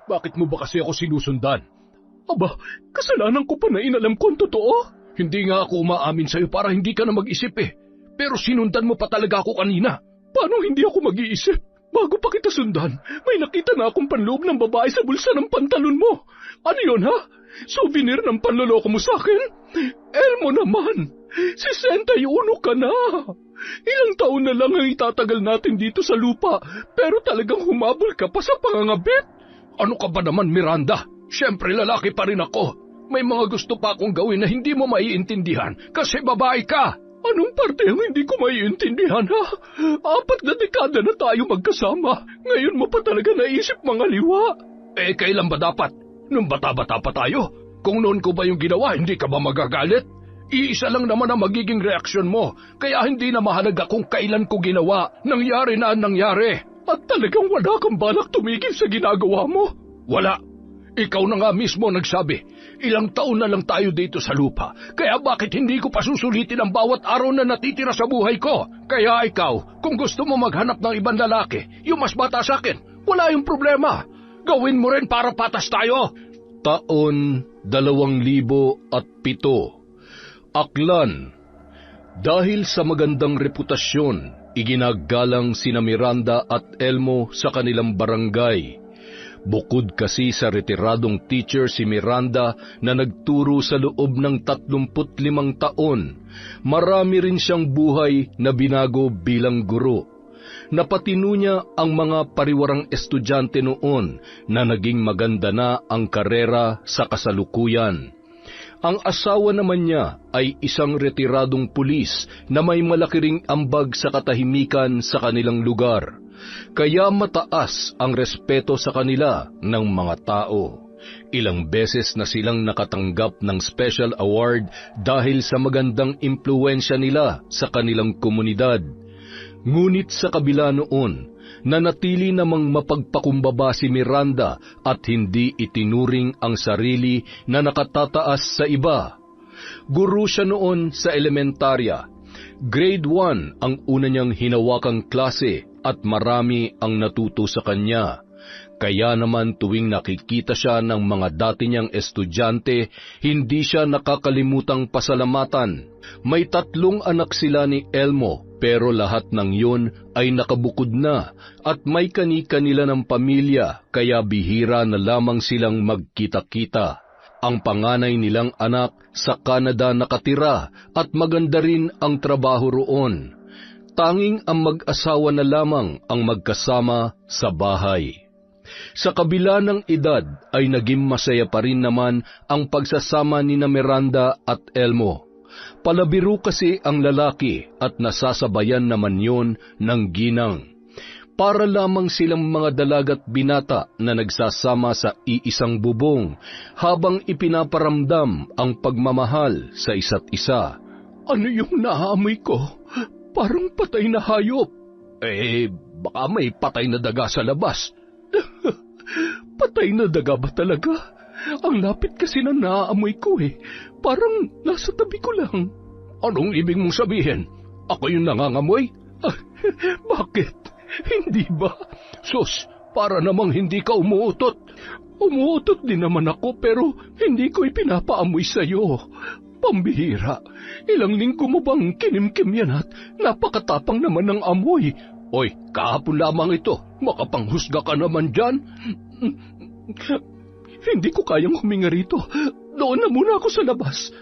Bakit mo ba kasi ako sinusundan? Aba, kasalanan ko pa na inalam ko ang totoo. Hindi nga ako umaamin sa'yo para hindi ka na mag-isip eh. Pero sinundan mo pa talaga ako kanina. Paano hindi ako mag-iisip? Bago pa kita sundan, may nakita na akong panloob ng babae sa bulsa ng pantalon mo. Ano yun ha? Souvenir ng panloloko mo sa akin? Elmo naman, 61 ka na. Ilang taon na lang ang itatagal natin dito sa lupa, pero talagang humabol ka pa sa pangangabit. Ano ka ba naman, Miranda? Siyempre lalaki pa rin ako. May mga gusto pa akong gawin na hindi mo maiintindihan kasi babae ka. Anong parte ang hindi ko maiintindihan, ha? 4 na dekada na tayo magkasama. Ngayon mo pa talaga naisip mga liwa. Eh, kailan ba dapat? Nung bata-bata pa tayo? Kung noon ko ba yung ginawa, hindi ka ba magagalit? Iisa lang naman ang magiging reaksyon mo, kaya hindi na mahalaga kung kailan ko ginawa. Nangyari na ang nangyari. At talagang wala kang balak tumigil sa ginagawa mo? Wala. Ikaw na nga mismo nagsabi, ilang taon na lang tayo dito sa lupa, kaya bakit hindi ko pa susulitin ang bawat araw na natitira sa buhay ko? Kaya ikaw, kung gusto mo maghanap ng ibang lalaki, yung mas bata sa akin, wala yung problema. Gawin mo rin para patas tayo. Taon 2007. Aklan. Dahil sa magandang reputasyon, iginagalang sina Miranda at Elmo sa kanilang barangay. Bukod kasi sa retiradong teacher si Miranda na nagturo sa loob ng 35 taon, marami rin siyang buhay na binago bilang guro. Napatino niya ang mga pariwarang estudyante noon na naging maganda na ang karera sa kasalukuyan. Ang asawa naman niya ay isang retiradong pulis na may malaki ring ambag sa katahimikan sa kanilang lugar. Kaya mataas ang respeto sa kanila ng mga tao. Ilang beses na silang nakatanggap ng special award dahil sa magandang impluwensya nila sa kanilang komunidad. Ngunit sa kabila noon, nanatili namang mapagpakumbaba si Miranda at hindi itinuring ang sarili na nakatataas sa iba. Guro siya noon sa elementarya. Grade 1 ang una niyang hinawakang klase at marami ang natuto sa kanya. Kaya naman tuwing nakikita siya ng mga dati niyang estudyante, hindi siya nakakalimutang pasalamatan. May 3 anak sila ni Elmo, pero lahat ng yun ay nakabukod na at may kani-kanila ng pamilya, kaya bihira na lamang silang magkita-kita. Ang panganay nilang anak sa Canada nakatira at maganda rin ang trabaho roon. Tanging ang mag-asawa na lamang ang magkasama sa bahay. Sa kabila ng edad ay naging masaya pa rin naman ang pagsasama ni Miranda at Elmo. Palabiro kasi ang lalaki at nasasabayan naman yon ng ginang. Para lamang silang mga dalagat binata na nagsasama sa iisang bubong habang ipinaparamdam ang pagmamahal sa isa't isa. Ano yung naamoy ko? Parang patay na hayop. Baka may patay na daga sa labas. Patay na daga ba talaga? Ang lapit kasi na naaamoy ko Parang nasa tabi ko lang. Anong ibig mong sabihin? Ako yung nangangamoy? Bakit? Hindi ba? Sus, para namang hindi ka umuutot. Umuutot din naman ako pero hindi ko ipinapaamoy sa'yo. Pambihira, ilang linggo mo bang kinimkim yan at napakatapang naman ng amoy. Oy, kahapon lamang ito, makapanghusga ka naman dyan. Hindi ko kayang huminga rito. Doon na muna ako sa labas.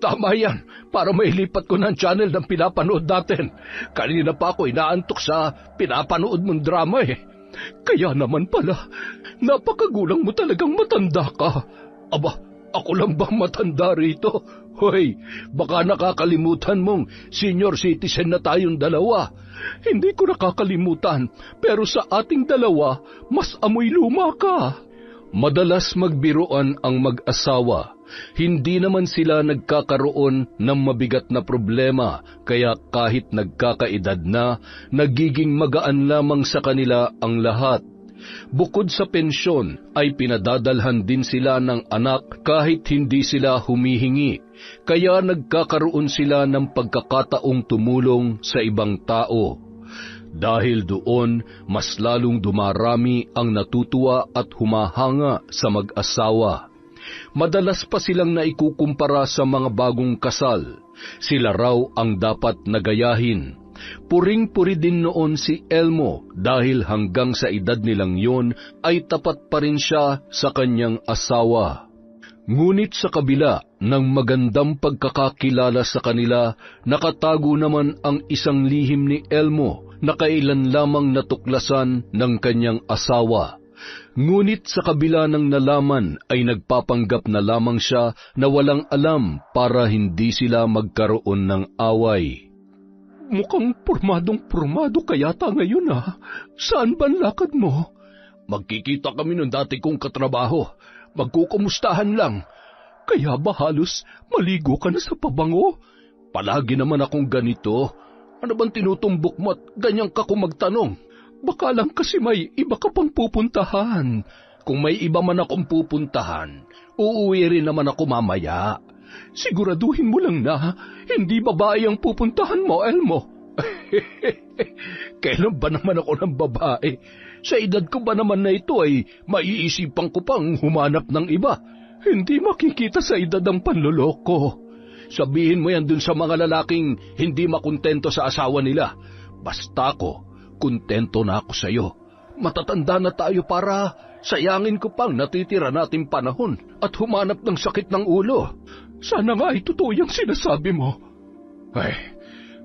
Tama yan, para mailipat ko ng channel ng pinapanood natin. Kanina pa ako inaantok sa pinapanood mong drama Kaya naman pala, napakagulang mo talagang matanda ka. Aba, ako lang bang matanda rito? Hoy, baka nakakalimutan mong senior citizen na tayong dalawa. Hindi ko nakakalimutan, pero sa ating dalawa, mas amoy luma ka. Madalas magbiruan ang mag-asawa. Hindi naman sila nagkakaroon ng mabigat na problema, kaya kahit nagkakaedad na, nagiging magaan lamang sa kanila ang lahat. Bukod sa pensyon, ay pinadadalhan din sila ng anak kahit hindi sila humihingi, kaya nagkakaroon sila ng pagkakataong tumulong sa ibang tao. Dahil doon, mas lalong dumarami ang natutuwa at humahanga sa mag-asawa. Madalas pa silang naikukumpara sa mga bagong kasal. Sila raw ang dapat nagayahin. Puring-puri din noon si Elmo dahil hanggang sa edad nilang yon ay tapat pa rin siya sa kanyang asawa. Ngunit sa kabila ng magandang pagkakakilala sa kanila, nakatago naman ang isang lihim ni Elmo na kailan lamang natuklasan ng kanyang asawa. Ngunit sa kabila ng nalaman ay nagpapanggap na lamang siya na walang alam para hindi sila magkaroon ng away. Mukhang pormadong-pormado ka yata ngayon Saan ba ang lakad mo? Magkikita kami ng dati kong katrabaho. Magkukumustahan lang. Kaya ba halos maligo ka na sa pabango? Palagi naman akong ganito. Ano bang tinutumbok mo at ganyan ka kung magtanong? Baka lang kasi may iba ka pang pupuntahan. Kung may iba man akong pupuntahan, uuwi rin naman ako mamaya. Siguraduhin mo lang na hindi babae ang pupuntahan mo, Elmo. Kailan ba naman ako ng babae? Sa edad ko ba naman na ito ay maiisipan ko pang humanap ng iba? Hindi makikita sa edad ang panloloko. Sabihin mo yan dun sa mga lalaking hindi makontento sa asawa nila. Basta ako, kontento na ako sa'yo. Matatanda na tayo para sayangin ko pang natitira nating panahon at humanap ng sakit ng ulo. Sana nga ay totoo yung sinasabi mo. Ay,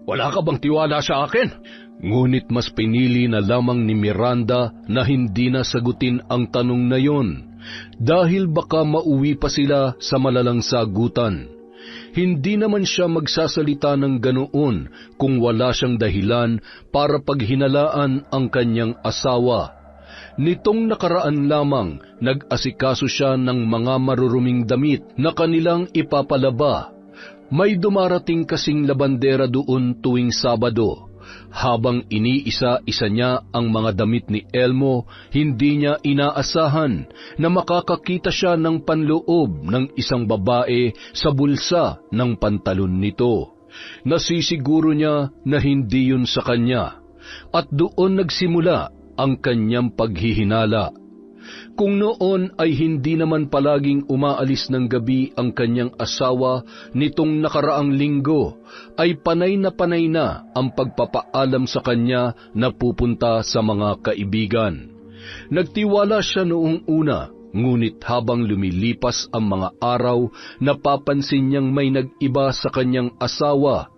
wala ka bang tiwala sa akin? Ngunit mas pinili na lamang ni Miranda na hindi na sagutin ang tanong na yon dahil baka mauwi pa sila sa malalang sagutan. Hindi naman siya magsasalita ng ganoon kung wala siyang dahilan para paghinalaan ang kanyang asawa. Nitong nakaraan lamang, nag-asikaso siya ng mga maruruming damit na kanilang ipapalaba. May dumarating kasing labandera doon tuwing Sabado. Habang iniisa-isa niya ang mga damit ni Elmo, hindi niya inaasahan na makakakita siya ng panloob ng isang babae sa bulsa ng pantalon nito. Nasisiguro niya na hindi yun sa kanya, at doon nagsimula ang kanyang paghihinala. Kung noon ay hindi naman palaging umaalis ng gabi ang kanyang asawa, nitong nakaraang linggo ay panay na ang pagpapaalam sa kanya na pupunta sa mga kaibigan. Nagtiwala siya noong una, ngunit habang lumilipas ang mga araw, napapansin niyang may nag-iba sa kanyang asawa.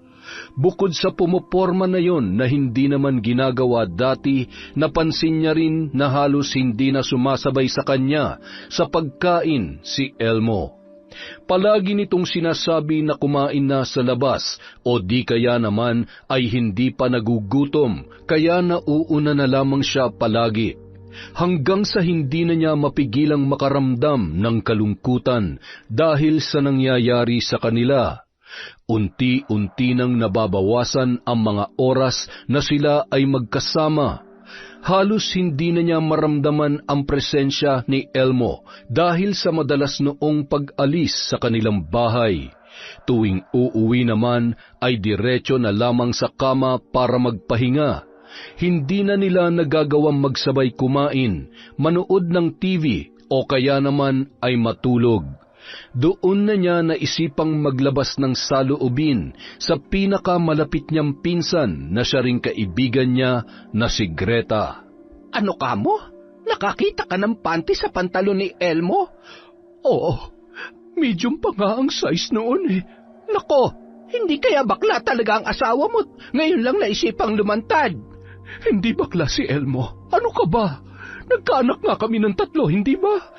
Bukod sa pumoporma na yon na hindi naman ginagawa dati, napansin niya rin na halos hindi na sumasabay sa kanya sa pagkain si Elmo. Palagi nitong sinasabi na kumain na sa labas o di kaya naman ay hindi pa nagugutom, kaya nauuna na lamang siya palagi. Hanggang sa hindi na niya mapigilang makaramdam ng kalungkutan dahil sa nangyayari sa kanila. Unti-unti nang nababawasan ang mga oras na sila ay magkasama. Halos hindi na niya maramdaman ang presensya ni Elmo dahil sa madalas noong pag-alis sa kanilang bahay. Tuwing uuwi naman ay diretso na lamang sa kama para magpahinga. Hindi na nila nagagawang magsabay kumain, manood ng TV o kaya naman ay matulog. Doon na niya naisipang maglabas ng saloobin sa pinakamalapit niyang pinsan na siya ring kaibigan niya na si Greta. Ano ka mo? Nakakita ka ng panty sa pantalon ni Elmo? Oo, medium pa nga ang size noon Nako, hindi kaya bakla talaga ang asawa mo? Ngayon lang naisipang lumantad. Hindi bakla si Elmo. Ano ka ba? Nagkaanak nga kami ng 3, hindi ba?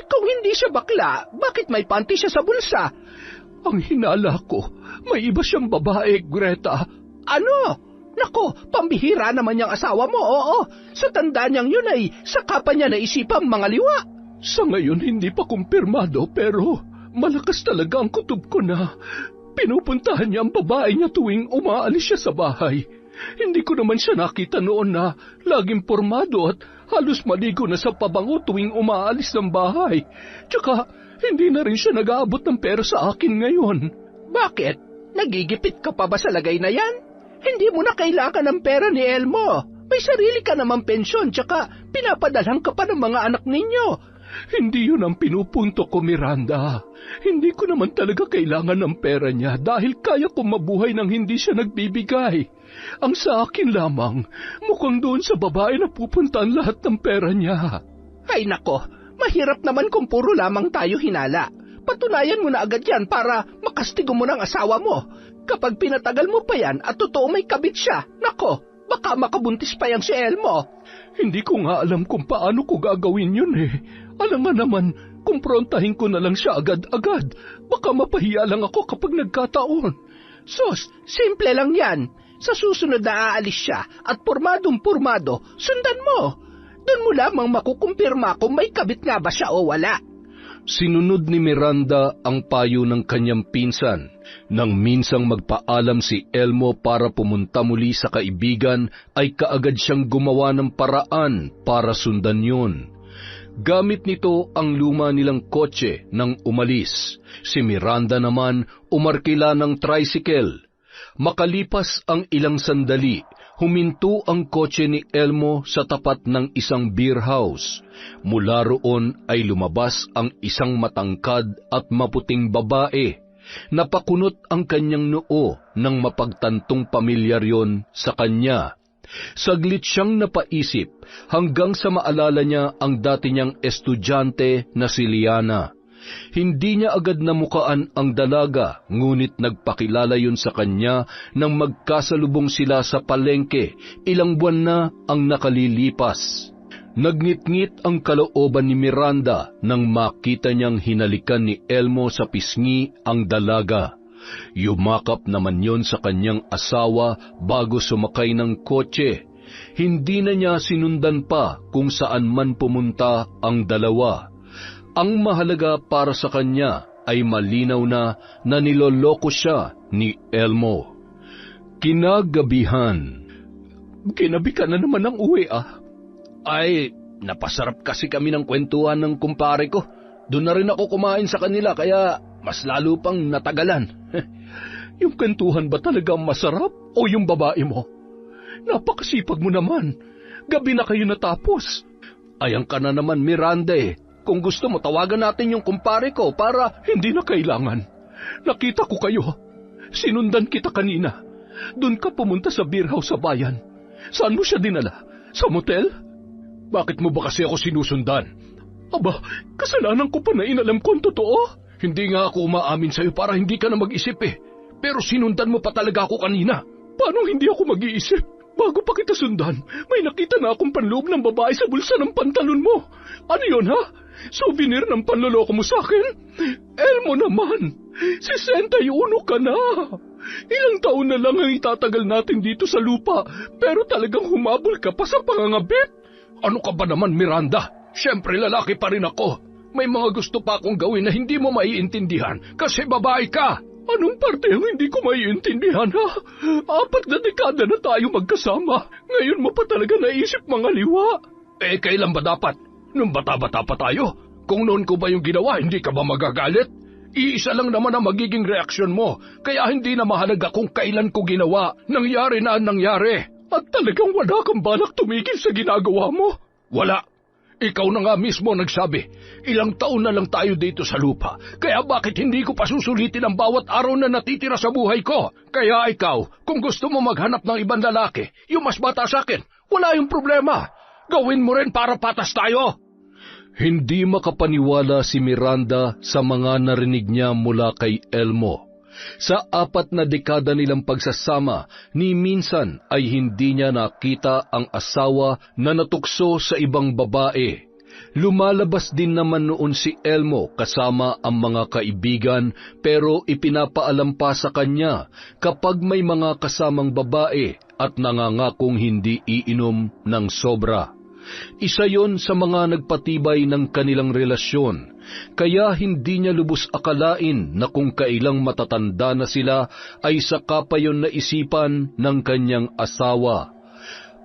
Kung hindi siya bakla, bakit may panty siya sa bulsa? Ang hinala ko, may iba siyang babae, Greta. Ano? Nako, pambihira naman niyang asawa mo, oo. Sa tanda niyang yun ay saka pa niya naisipang mangaliwa. Sa ngayon hindi pa kumpirmado pero malakas talaga ang kutob ko na pinupuntahan niya ang babae niya tuwing umaalis siya sa bahay. Hindi ko naman siya nakita noon na laging pormado at halos maligo na sa pabango tuwing umaalis ng bahay. Tsaka hindi na rin siya nag-aabot ng pera sa akin ngayon. Bakit? Nagigipit ka pa ba sa lagay na yan? Hindi mo na kailangan ng pera ni Elmo. May sarili ka namang pensyon, tsaka pinapadalhan ka pa ng mga anak ninyo. Hindi yun ang pinupunto ko, Miranda. Hindi ko naman talaga kailangan ng pera niya dahil kaya kong mabuhay nang hindi siya nagbibigay. Ang sa akin lamang, mukhang doon sa babae na pupunta ang lahat ng pera niya. Ay nako, mahirap naman kung puro lamang tayo hinala. Patunayan mo na agad yan para makastigo mo ng asawa mo. Kapag pinatagal mo pa yan at totoo may kabit siya, nako, baka makabuntis pa yang si Elmo. Hindi ko nga alam kung paano ko gagawin yun eh. Alam nga naman, kumprontahin ko na lang siya agad-agad. Baka mapahiya lang ako kapag nagkataon. Sus, simple lang yan. Sa susunod na aalis siya at pormadong-pormado, sundan mo. Doon mo lamang makukumpirma kung may kabit nga ba siya o wala. Sinunod ni Miranda ang payo ng kanyang pinsan. Nang minsang magpaalam si Elmo para pumunta muli sa kaibigan, ay kaagad siyang gumawa ng paraan para sundan yun. Gamit nito ang luma nilang kotse nang umalis. Si Miranda naman umarkila ng tricycle. Makalipas ang ilang sandali, huminto ang kotse ni Elmo sa tapat ng isang beer house. Mula roon ay lumabas ang isang matangkad at maputing babae. Napakunot ang kanyang noo nang mapagtantong pamilyar yon sa kanya. Saglit siyang napaisip hanggang sa maalala niya ang dati niyang estudyante na si Liana. Hindi niya agad namukaan ang dalaga, ngunit nagpakilala yun sa kanya nang magkasalubong sila sa palengke. Ilang buwan na ang nakalilipas. Nagnitngit ang kalooban ni Miranda nang makita niyang hinalikan ni Elmo sa pisngi ang dalaga. Yumakap naman yon sa kanyang asawa bago sumakay ng kotse. Hindi na niya sinundan pa kung saan man pumunta ang dalawa. Ang mahalaga para sa kanya ay malinaw na niloloko siya ni Elmo. Kinagabihan. Ginabi ka na naman ng uwi Ay, napasarap kasi kami ng kwentuhan ng kumpare ko. Doon na rin ako kumain sa kanila kaya mas lalo pang natagalan. Yung kwentuhan ba talaga masarap o yung babae mo? Napakasipag mo naman. Gabi na kayo natapos. Ayan ka na naman, Miranda Kung gusto mo, tawagan natin yung kumpare ko para hindi na kailangan. Nakita ko kayo. Sinundan kita kanina. Doon ka pumunta sa beer house sa bayan. Saan mo siya dinala? Sa motel? Bakit mo ba kasi ako sinusundan? Aba, kasalanan ko pa na inalam ko ang totoo. Hindi nga ako umaamin sa'yo para hindi ka na mag-isip Pero sinundan mo pa talaga ako kanina. Paano hindi ako mag-iisip? Bago pa kita sundan, may nakita na akong panloob ng babae sa bulsa ng pantalon mo. Ano yun Souvenir ng panloloko mo sa akin? Elmo naman, 61 ka na. Ilang taon na lang ang itatagal natin dito sa lupa, pero talagang humabol ka pa sa pangangabit. Ano ka ba naman, Miranda? Siyempre lalaki pa rin ako. May mga gusto pa akong gawin na hindi mo maiintindihan kasi babae ka. Anong parte ang hindi ko maiintindihan, 4 na dekada na tayo magkasama. Ngayon mo pa talaga naisip mga liwa. Kailan ba dapat? Nung bata-bata pa tayo? Kung noon ko ba yung ginawa, hindi ka ba magagalit? Iisa lang naman ang magiging reaksyon mo, kaya hindi na mahalaga kung kailan ko ginawa. Nangyari na ang nangyari. At talagang wala kang balak tumigil sa ginagawa mo? Wala. Ikaw na nga mismo nagsabi, ilang taon na lang tayo dito sa lupa, kaya bakit hindi ko pa susulitin ang bawat araw na natitira sa buhay ko? Kaya ikaw, kung gusto mo maghanap ng ibang lalaki, yung mas bata sa akin, wala yung problema. Gawin mo rin para patas tayo. Hindi makapaniwala si Miranda sa mga narinig niya mula kay Elmo. Sa 4 na dekada nilang pagsasama, ni minsan ay hindi niya nakita ang asawa na natukso sa ibang babae. Lumalabas din naman noon si Elmo kasama ang mga kaibigan pero ipinapaalam pa sa kanya kapag may mga kasamang babae at nangangakong hindi iinom ng sobra. Isa yon sa mga nagpatibay ng kanilang relasyon, kaya hindi niya lubos akalain na kung kailang matatanda na sila ay saka pa yon naisipan ng kanyang asawa.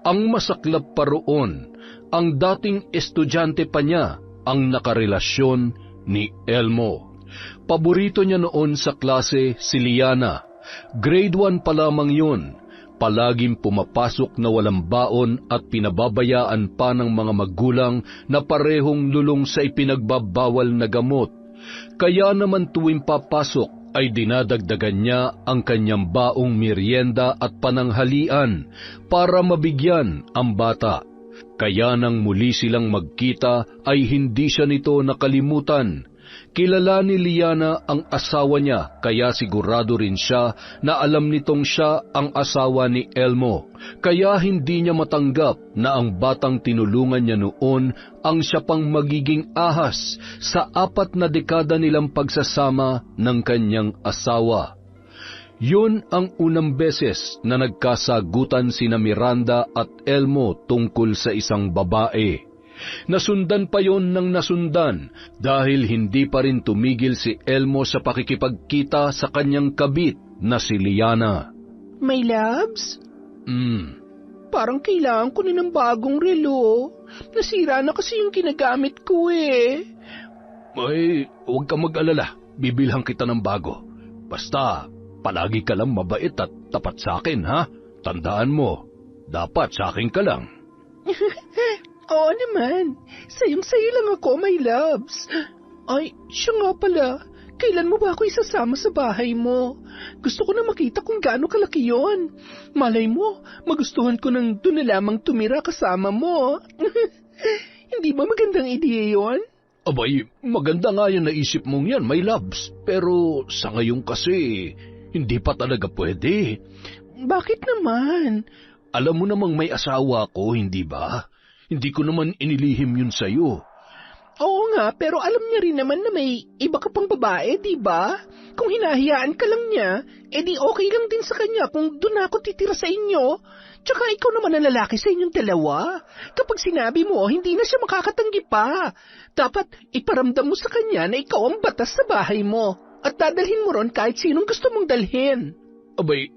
Ang masaklap pa roon, ang dating estudyante pa niya ang nakarelasyon ni Elmo. Paborito niya noon sa klase si Liana. Grade 1 pa lamang yun. palaging pumapasok na walang baon at pinababayaan pa ng mga magulang na parehong lulong sa ipinagbabawal na gamot. Kaya naman tuwing papasok ay dinadagdagan niya ang kanyang baong merienda at pananghalian para mabigyan ang bata. Kaya nang muli silang magkita ay hindi siya nito nakalimutan. Kilala ni Liana ang asawa niya, kaya sigurado rin siya na alam nitong siya ang asawa ni Elmo. Kaya hindi niya matanggap na ang batang tinulungan niya noon ang siya pang magiging ahas sa 4 na dekada nilang pagsasama ng kanyang asawa. Yun ang unang beses na nagkasagutan sina Miranda at Elmo tungkol sa isang babae. Nasundan pa yon ng nasundan dahil hindi pa rin tumigil si Elmo sa pakikipagkita sa kanyang kabit na si Liana. My loves? Parang kailangan ko na ng bagong relo. Nasira na kasi yung ginagamit ko eh. Ay, huwag ka mag-alala. Bibilhan kita ng bago. Basta, palagi ka lang mabait at tapat sa akin, ha? Tandaan mo, dapat sa akin ka lang. Oo naman. Sayong-sayo lang ako, my loves. Ay, siya nga pala. Kailan mo ba ako isasama sa bahay mo? Gusto ko na makita kung gaano kalaki yon. Malay mo, magustuhan ko nang doon na lamang tumira kasama mo. Hindi ba magandang ideya yon? Abay, maganda nga yung naisip mong yan, my loves. Pero sa ngayon kasi, hindi pa talaga pwede. Bakit naman? Alam mo namang may asawa ko, hindi ba? Hindi ko naman inilihim yun sa'yo. Oo nga, pero alam niya rin naman na may iba ka pang babae, di ba? Kung hinahayaan ka lang niya, edi okay lang din sa kanya kung doon ako titira sa inyo. Tsaka ikaw naman ang lalaki sa inyong dalawa. Kapag sinabi mo, hindi na siya makakatanggi pa. Dapat iparamdam mo sa kanya na ikaw ang batas sa bahay mo. At dadalhin mo ron kahit sinong gusto mong dalhin. Abay,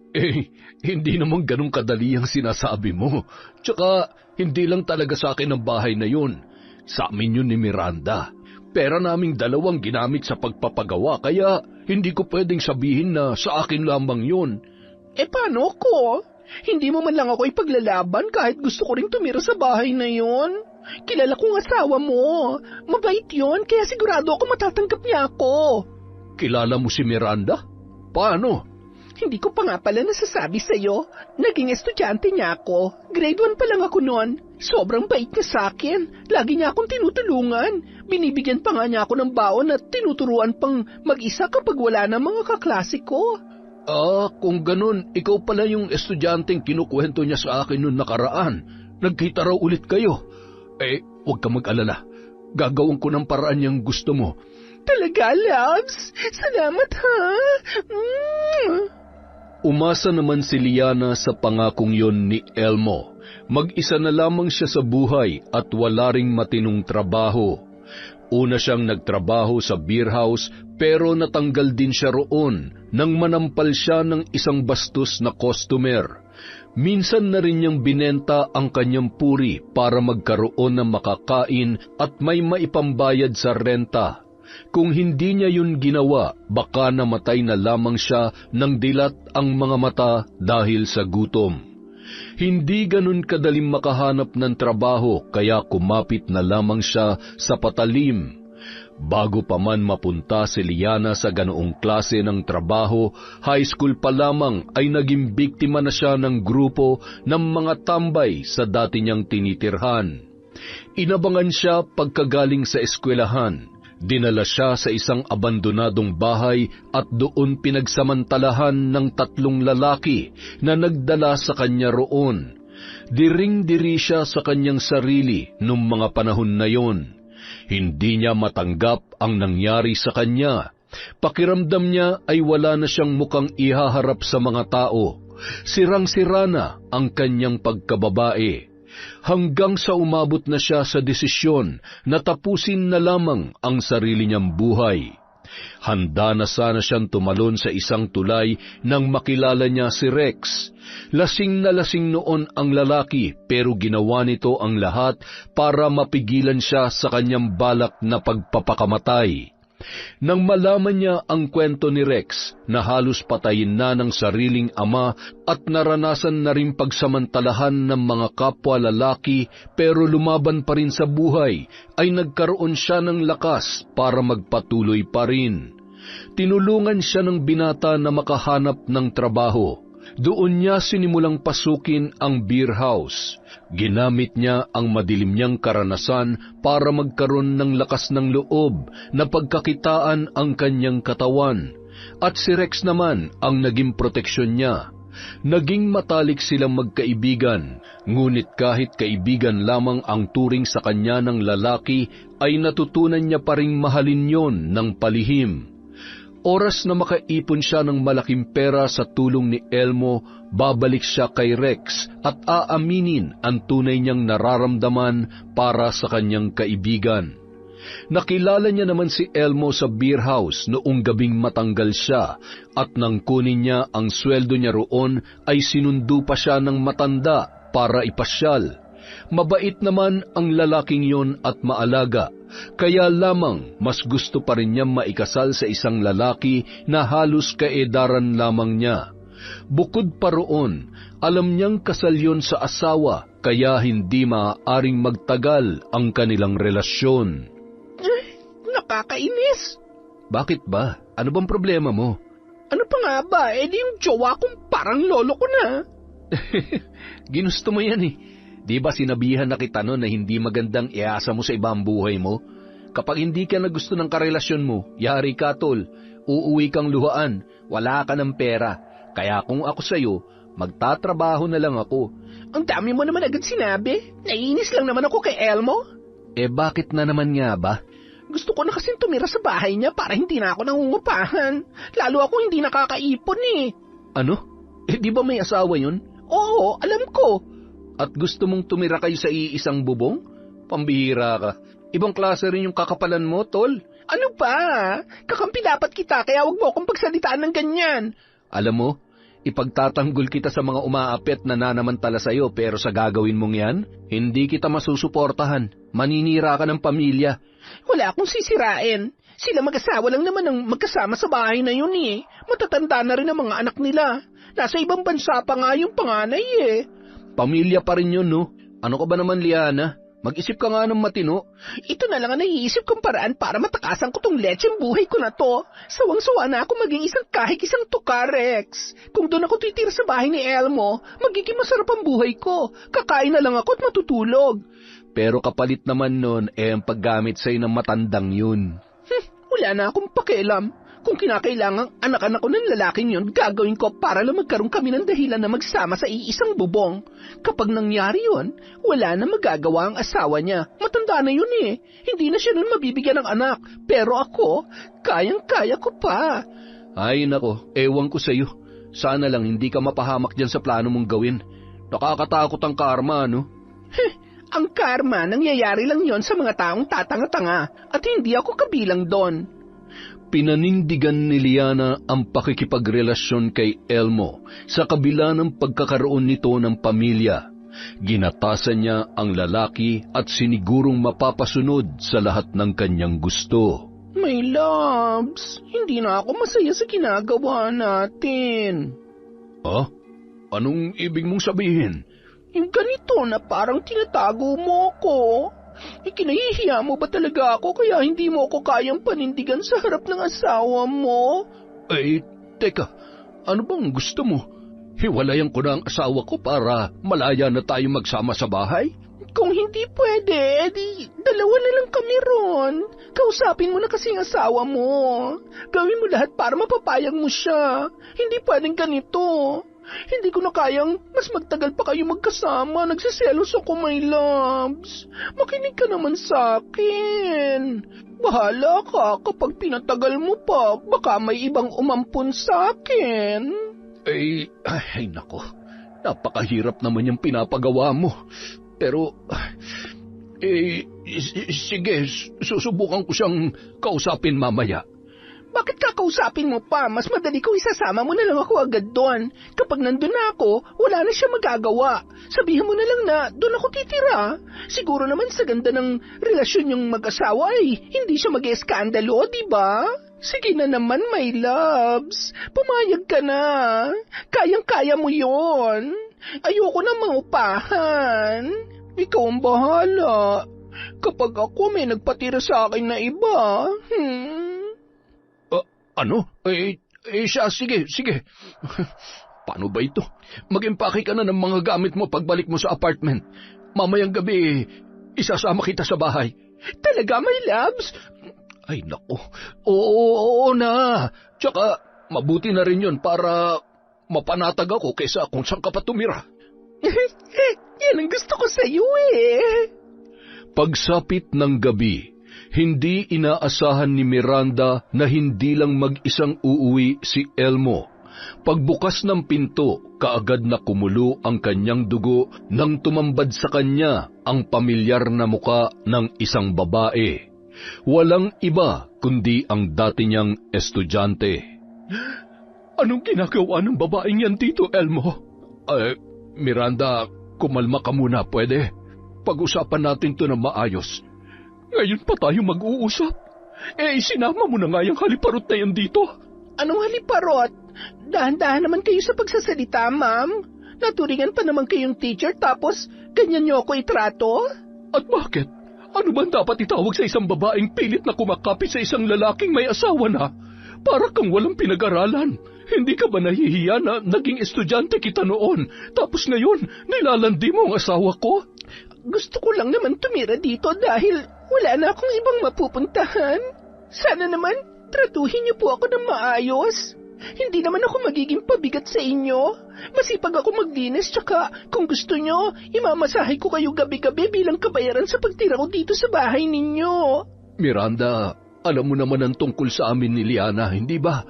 hindi naman ganun kadali ang sinasabi mo. Tsaka, hindi lang talaga sa akin ang bahay na yun. Sa amin yun ni Miranda. Pera naming dalawang ginamit sa pagpapagawa, kaya hindi ko pwedeng sabihin na sa akin lamang yun. Paano ko? Hindi mo man lang ako ipaglalaban kahit gusto ko rin tumira sa bahay na yun. Kilala kong asawa mo. Mabait yun, kaya sigurado ako matatanggap niya ako. Kilala mo si Miranda? Paano? Hindi ko pa nga pala nasasabi sa'yo. Naging estudyante niya ako. Grade 1 pa lang ako noon. Sobrang bait niya sa akin. Lagi niya akong tinutulungan. Binibigyan pa nga niya ako ng baon at tinuturuan pang mag-isa kapag wala na mga kaklase ko. Kung ganun, ikaw pala yung estudyanteng kinukwento niya sa akin noong nakaraan. Nagkita raw ulit kayo. Huwag ka mag-alala. Gagawin ko ng paraan yung gusto mo. Talaga, loves? Salamat, ha? Umasa naman si Liana sa pangakong yon ni Elmo. Mag-isa na lamang siya sa buhay at wala ring matinong trabaho. Una siyang nagtrabaho sa beer house pero natanggal din siya roon nang manampal siya ng isang bastos na customer. Minsan na rin niyang binenta ang kanyang puri para magkaroon ng makakain at may maipambayad sa renta. Kung hindi niya yun ginawa, baka namatay na lamang siya ng dilat ang mga mata dahil sa gutom. Hindi ganun kadaling makahanap ng trabaho kaya kumapit na lamang siya sa patalim. Bago pa man mapunta si Liana sa ganoong klase ng trabaho, high school pa lamang ay naging biktima na siya ng grupo ng mga tambay sa dati niyang tinitirhan. Inabangan siya pagkagaling sa eskwelahan. Dinala siya sa isang abandonadong bahay at doon pinagsamantalahan ng 3 lalaki na nagdala sa kanya roon. Diring-diri siya sa kanyang sarili nung mga panahon na yon. Hindi niya matanggap ang nangyari sa kanya. Pakiramdam niya ay wala na siyang mukhang ihaharap sa mga tao. Sirang-sira na ang kanyang pagkababae. Hanggang sa umabot na siya sa desisyon na tapusin na lamang ang sarili niyang buhay. Handa na sana siyang tumalon sa isang tulay nang makilala niya si Rex. Lasing na lasing noon ang lalaki pero ginawa nito ang lahat para mapigilan siya sa kanyang balak na pagpapakamatay. Nang malaman niya ang kwento ni Rex na halos patayin na ng sariling ama at naranasan na rin pagsamantalahan ng mga kapwa lalaki pero lumaban pa rin sa buhay, ay nagkaroon siya ng lakas para magpatuloy pa rin. Tinulungan siya ng binata na makahanap ng trabaho. Doon niya sinimulang pasukin ang beer house. Ginamit niya ang madilim niyang karanasan para magkaroon ng lakas ng loob na pagkakitaan ang kanyang katawan. At si Rex naman ang naging proteksyon niya. Naging matalik silang magkaibigan, ngunit kahit kaibigan lamang ang turing sa kanya ng lalaki, ay natutunan niya pa ring mahalin yon ng palihim. Oras na makaipon siya ng malaking pera sa tulong ni Elmo, babalik siya kay Rex at aaminin ang tunay niyang nararamdaman para sa kanyang kaibigan. Nakilala niya naman si Elmo sa beer house noong gabing matanggal siya at nang kunin niya ang sweldo niya roon ay sinundo pa siya ng matanda para ipasyal. Mabait naman ang lalaking yon at maalaga, kaya lamang mas gusto pa rin niya maikasal sa isang lalaki na halos kaedaran lamang niya. Bukod pa roon, alam niyang kasal yon sa asawa, kaya hindi maaaring magtagal ang kanilang relasyon. Nakakainis! Bakit ba? Ano bang problema mo? Ano pa nga ba? Di yung jowa kong parang lolo ko na. Ginusto mo yan eh. Di ba sinabihan na kita noon na hindi magandang iasa mo sa ibang buhay mo? Kapag hindi ka na gusto ng karelasyon mo, yari ka tol, uuwi kang luhaan, wala ka ng pera. Kaya kung ako sa'yo, magtatrabaho na lang ako. Ang dami mo naman agad sinabi. Naiinis lang naman ako kay Elmo. Bakit na naman nga ba? Gusto ko na kasing tumira sa bahay niya para hindi na ako nangungupahan. Lalo ako hindi nakakaipon eh. Ano? Di ba may asawa yun? Oo, alam ko. At gusto mong tumira kayo sa iisang bubong? Pambihira ka. Ibang klase rin yung kakapalan mo, tol. Ano ba? Kakampi dapat kita, kaya wag mo akong pagsalitaan ng ganyan. Alam mo, ipagtatanggol kita sa mga umaapit na nanamantala sa'yo, pero sa gagawin mong yan, hindi kita masusuportahan. Maninira ka ng pamilya. Wala akong sisirain. Sila mag-asawa lang naman ang magkasama sa bahay na yun eh. Matatanda na rin ang mga anak nila. Nasa ibang bansa pa nga yung panganay eh. Pamilya pa rin yun, no? Ano ka ba naman, Liana? Mag-isip ka nga ng matino. Ito na lang ang naiisip kong paraan para matakasan ko tong lecheng buhay ko na to. Sawang-sawa na ako maging kahit isang tuka, Rex. Kung doon ako titira sa bahay ni Elmo, magiging masarap ang buhay ko. Kakain na lang ako at matutulog. Pero kapalit naman nun, ang paggamit sa'yo ng matandang yun. Wala na akong pakialam. Kung kinakailangang anak-anak ko ng lalaking yun, gagawin ko para lang magkaroon kami ng dahilan na magsama sa iisang bubong. Kapag nangyari yun, wala na magagawa ang asawa niya. Matanda na yun eh. Hindi na siya nun mabibigyan ng anak. Pero ako, kayang-kaya ko pa. Ay nako, ewan ko sa'yo. Sana lang hindi ka mapahamak dyan sa plano mong gawin. Nakakatakot ang karma, no? Ang karma, nangyayari lang yon sa mga taong tatanga-tanga at hindi ako kabilang doon. Pinanindigan ni Liana ang pakikipagrelasyon kay Elmo sa kabila ng pagkakaroon nito ng pamilya. Ginatasan niya ang lalaki at sinigurong mapapasunod sa lahat ng kanyang gusto. My loves, hindi na ako masaya sa ginagawa natin. Anong ibig mong sabihin? Yung ganito na parang tinatago mo ko. Ikinahihiya mo ba talaga ako kaya hindi mo ako kayang panindigan sa harap ng asawa mo? Teka, ano bang gusto mo? Hiwalayan ko na ang asawa ko para malaya na tayo magsama sa bahay? Kung hindi pwede, edi dalawa na lang kami ron. Kausapin mo na kasi ang asawa mo. Gawin mo lahat para mapapayag mo siya. Hindi pwedeng ganito. Hindi ko na kayang mas magtagal pa kayo magkasama. Nagsiselos ako, my loves. Makinig ka naman sa akin. Bahala ka kapag pinatagal mo pa. Baka may ibang umampun sa akin. Ay nako. Napakahirap naman yung pinapagawa mo. Pero, sige, susubukan ko siyang kausapin mamaya. Bakit kakausapin mo pa? Mas madali kung isasama mo na lang ako agad doon. Kapag nandun na ako, wala na siya magagawa. Sabihin mo na lang na doon ako titira. Siguro naman sa ganda ng relasyon yung mag-asawa ay hindi siya mag-eskandalo, di ba? Sige na naman, my loves. Pumayag ka na. Kayang-kaya mo yon. Ayoko na mangupahan. Ikaw ang bahala. Kapag ako may nagpatira sa akin na iba, Ano? Siya, sige. Paano ba ito? Mag-impake ka na ng mga gamit mo pagbalik mo sa apartment. Mamayang gabi, isasama kita sa bahay. Talaga, my loves? Ay, naku. Oo na. Tsaka, mabuti na rin yun para mapanatag ako kaysa kung saan ka pa tumira. Yan ang gusto ko sa'yo eh. Pagsapit ng gabi, hindi inaasahan ni Miranda na hindi lang mag-isang uuwi si Elmo. Pagbukas ng pinto, kaagad na kumulo ang kanyang dugo nang tumambad sa kanya ang pamilyar na muka ng isang babae. Walang iba kundi ang dati niyang estudyante. Anong ginagawa ng babaeng yan dito, Elmo? Miranda, kumalma ka muna, pwede? Pag-usapan natin to ng maayos. Ngayon pa tayo mag-uusap? Isinama mo na nga yung haliparot na yan dito. Anong haliparot? Dahan-dahan naman kayo sa pagsasalita, ma'am. Naturingan pa naman kayong teacher tapos ganyan niyo ako itrato? At bakit? Ano bang dapat itawag sa isang babaeng pilit na kumakapit sa isang lalaking may asawa na? Para kang walang pinag-aralan. Hindi ka ba nahihiya na naging estudyante kita noon, tapos ngayon nilalandi mo ang asawa ko? Gusto ko lang naman tumira dito dahil wala na akong ibang mapupuntahan. Sana naman tratuhin niyo po ako ng maayos. Hindi naman ako magiging pabigat sa inyo. Masipag ako maglinis tsaka kung gusto niyo, imamasahe ko kayo gabi-gabi bilang kabayaran sa pagtira ko dito sa bahay ninyo. Miranda, alam mo naman ang tungkol sa amin ni Liana, hindi ba?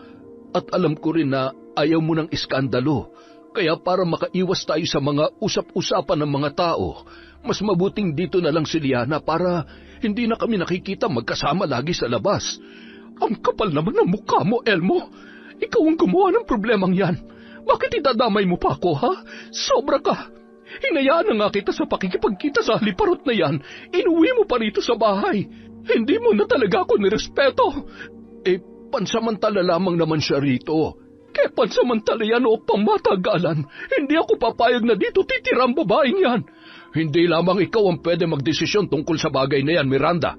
At alam ko rin na ayaw mo ng iskandalo. Kaya para makaiwas tayo sa mga usap-usapan ng mga tao, mas mabuting dito na lang si Liana para hindi na kami nakikita magkasama lagi sa labas. Ang kapal naman ng mukha mo, Elmo. Ikaw ang gumawa ng problemang yan. Bakit itadamay mo pa ako, ha? Sobra ka. Hinayaan na nga kita sa pakikipagkita sa haliparot na yan. Inuwi mo pa rito sa bahay. Hindi mo na talaga ako nirespeto. Pansamantala lamang naman siya rito. Kaya pansamantala yan o pamatagalan. Hindi ako papayag na dito titira ang babaeng yan. Hindi lamang ikaw ang pwede magdesisyon tungkol sa bagay na yan, Miranda.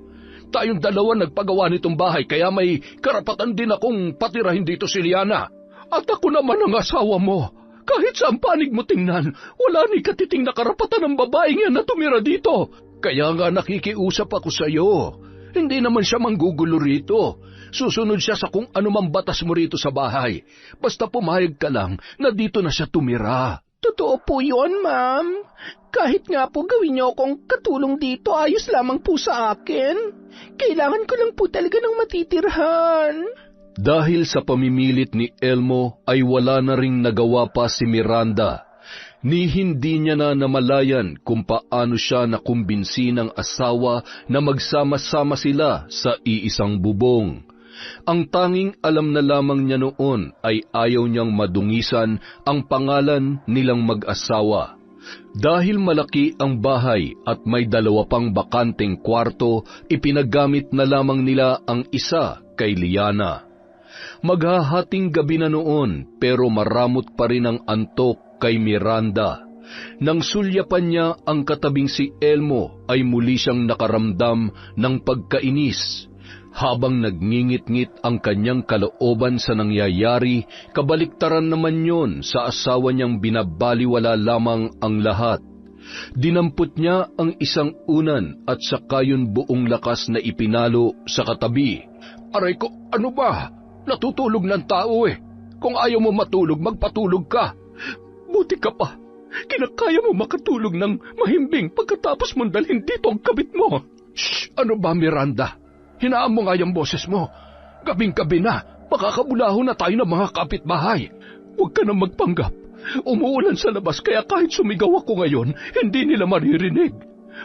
Tayong dalawa nagpagawa nitong bahay kaya may karapatan din akong patirahin dito si Liana. At ako naman ang asawa mo. Kahit saan panig mo tingnan, wala ni katiting na karapatan ng babaeng yan na tumira dito. Kaya nga nakikiusap ako sa iyo. Hindi naman siya manggugulo rito. Susunod siya sa kung anumang batas mo rito sa bahay. Basta pumayag ka lang na dito na siya tumira. Totoo po yun, ma'am. Kahit nga po gawin niyo akong katulong dito, ayos lamang po sa akin. Kailangan ko lang po talaga ng matitirhan. Dahil sa pamimilit ni Elmo ay wala na ring nagawa pa si Miranda. Ni hindi niya na namalayan kung paano siya nakumbinsi ng asawa na magsama-sama sila sa iisang bubong. Ang tanging alam na lamang niya noon ay ayaw niyang madungisan ang pangalan nilang mag-asawa. Dahil malaki ang bahay at may 2 pang bakanteng kwarto, ipinagamit na lamang nila ang isa kay Liana. Maghahating gabi na noon pero maramot pa rin ang antok kay Miranda. Nang sulyapan niya ang katabing si Elmo ay muli siyang nakaramdam ng pagkainis. Habang nagngingit-ngit ang kanyang kalooban sa nangyayari, kabaliktaran naman yon sa asawa niyang binabaliwala lamang ang lahat. Dinampot niya ang isang unan at saka yun buong lakas na ipinalo sa katabi. Aray ko, ano ba? Natutulog ng tao eh. Kung ayaw mo matulog, magpatulog ka. Buti ka pa. Kinakaya mo makatulog ng mahimbing pagkatapos mong dalhin dito ang kabit mo. Shh! Ano ba, Miranda? Hinaan mo nga yung boses mo. Gabing-gabi na, makakabulaho na tayo ng mga kapitbahay. Huwag ka na magpanggap. Umuulan sa labas kaya kahit sumigaw ako ngayon, hindi nila maririnig.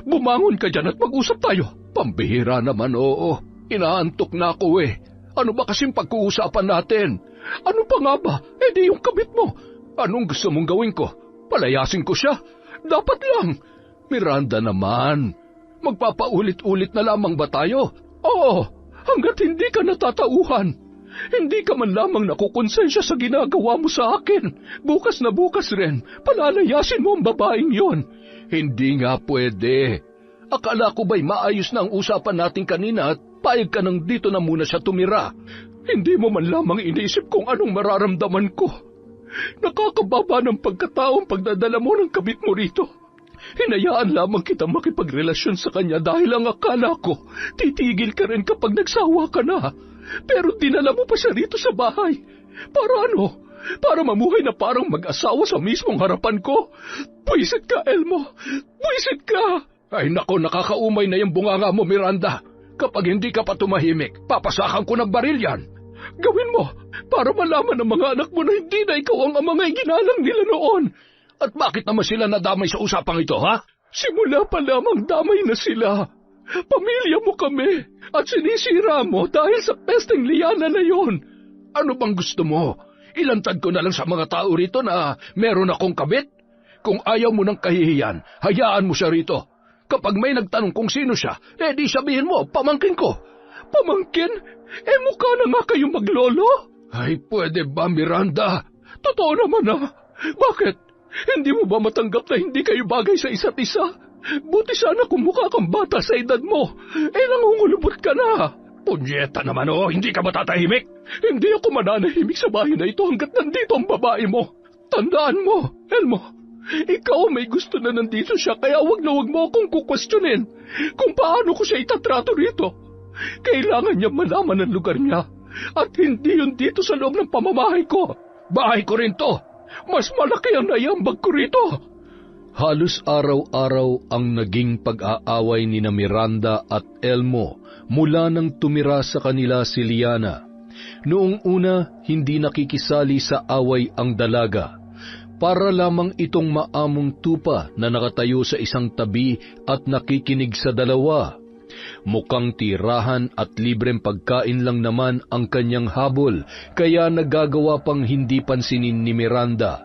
Bumangon ka dyan at mag-usap tayo. Pambihira naman, oo. Inaantok na ako eh. Ano ba kasing pag-uusapan natin? Ano pa nga ba? Di yung kabit mo. Anong gusto mong gawin ko? Palayasin ko siya? Dapat lang. Miranda naman, magpapaulit-ulit na lamang ba tayo? Oo, hanggat hindi ka natatauhan. Hindi ka man lamang nakukonsensya sa ginagawa mo sa akin. Bukas na bukas rin, palalayasin mo ang babaeng yon. Hindi nga pwede. Akala ko ba'y maayos na ang usapan natin kanina at payag ka nang dito na muna siya tumira. Hindi mo man lamang iniisip kung anong mararamdaman ko. Nakakababa ng pagkataong pagdadala mo ng kabit mo rito. Hinayaan lamang kita makipagrelasyon sa kanya dahil ang akala ko, titigil ka rin kapag nagsawa ka na. Pero dinala mo pa siya rito sa bahay. Para ano? Para mamuhay na parang mag-asawa sa mismong harapan ko? Buisit ka, Elmo! Buisit ka! Ay nako, nakakaumay na yung bunganga mo, Miranda. Kapag hindi ka pa tumahimik, papasakan ko ng baril yan. Gawin mo, para malaman ng mga anak mo na hindi na ikaw ang amang ginalang nila noon. At bakit naman sila nadamay sa usapang ito, ha? Simula pa lamang damay na sila. Pamilya mo kami at sinisira mo dahil sa pesteng Liana na yon. Ano bang gusto mo? Ilantad ko na lang sa mga tao rito na meron akong kabit? Kung ayaw mo ng kahihiyan, hayaan mo siya rito. Kapag may nagtanong kung sino siya, di sabihin mo, pamangkin ko. Pamangkin? Mukha na nga kayong maglolo? Ay, pwede ba, Miranda? Totoo naman Bakit? Hindi mo ba matanggap na hindi kayo bagay sa isa't isa? Buti sana kung mukha kang bata sa edad mo. Nangungulubot ka na. Punyeta naman hindi ka matatahimik? Hindi ako mananahimik sa bahay na ito hanggat nandito ang babae mo. Tandaan mo, Elmo, ikaw may gusto na nandito siya kaya wag mo akong kukwestiyonin kung paano ko siya itatrato rito. Kailangan niya malaman ang lugar niya at hindi yun dito sa loob ng pamamahay ko. Bahay ko rin to. Mas malaki ang naiambag ko rito. Halos araw-araw ang naging pag-aaway ni Miranda at Elmo mula nang tumira sa kanila si Liana. Noong una, hindi nakikisali sa away ang dalaga. Para lamang itong maamong tupa na nakatayo sa isang tabi at nakikinig sa dalawa. Mukhang tirahan at libreng pagkain lang naman ang kanyang habol, kaya nagagawa pang hindi pansinin ni Miranda.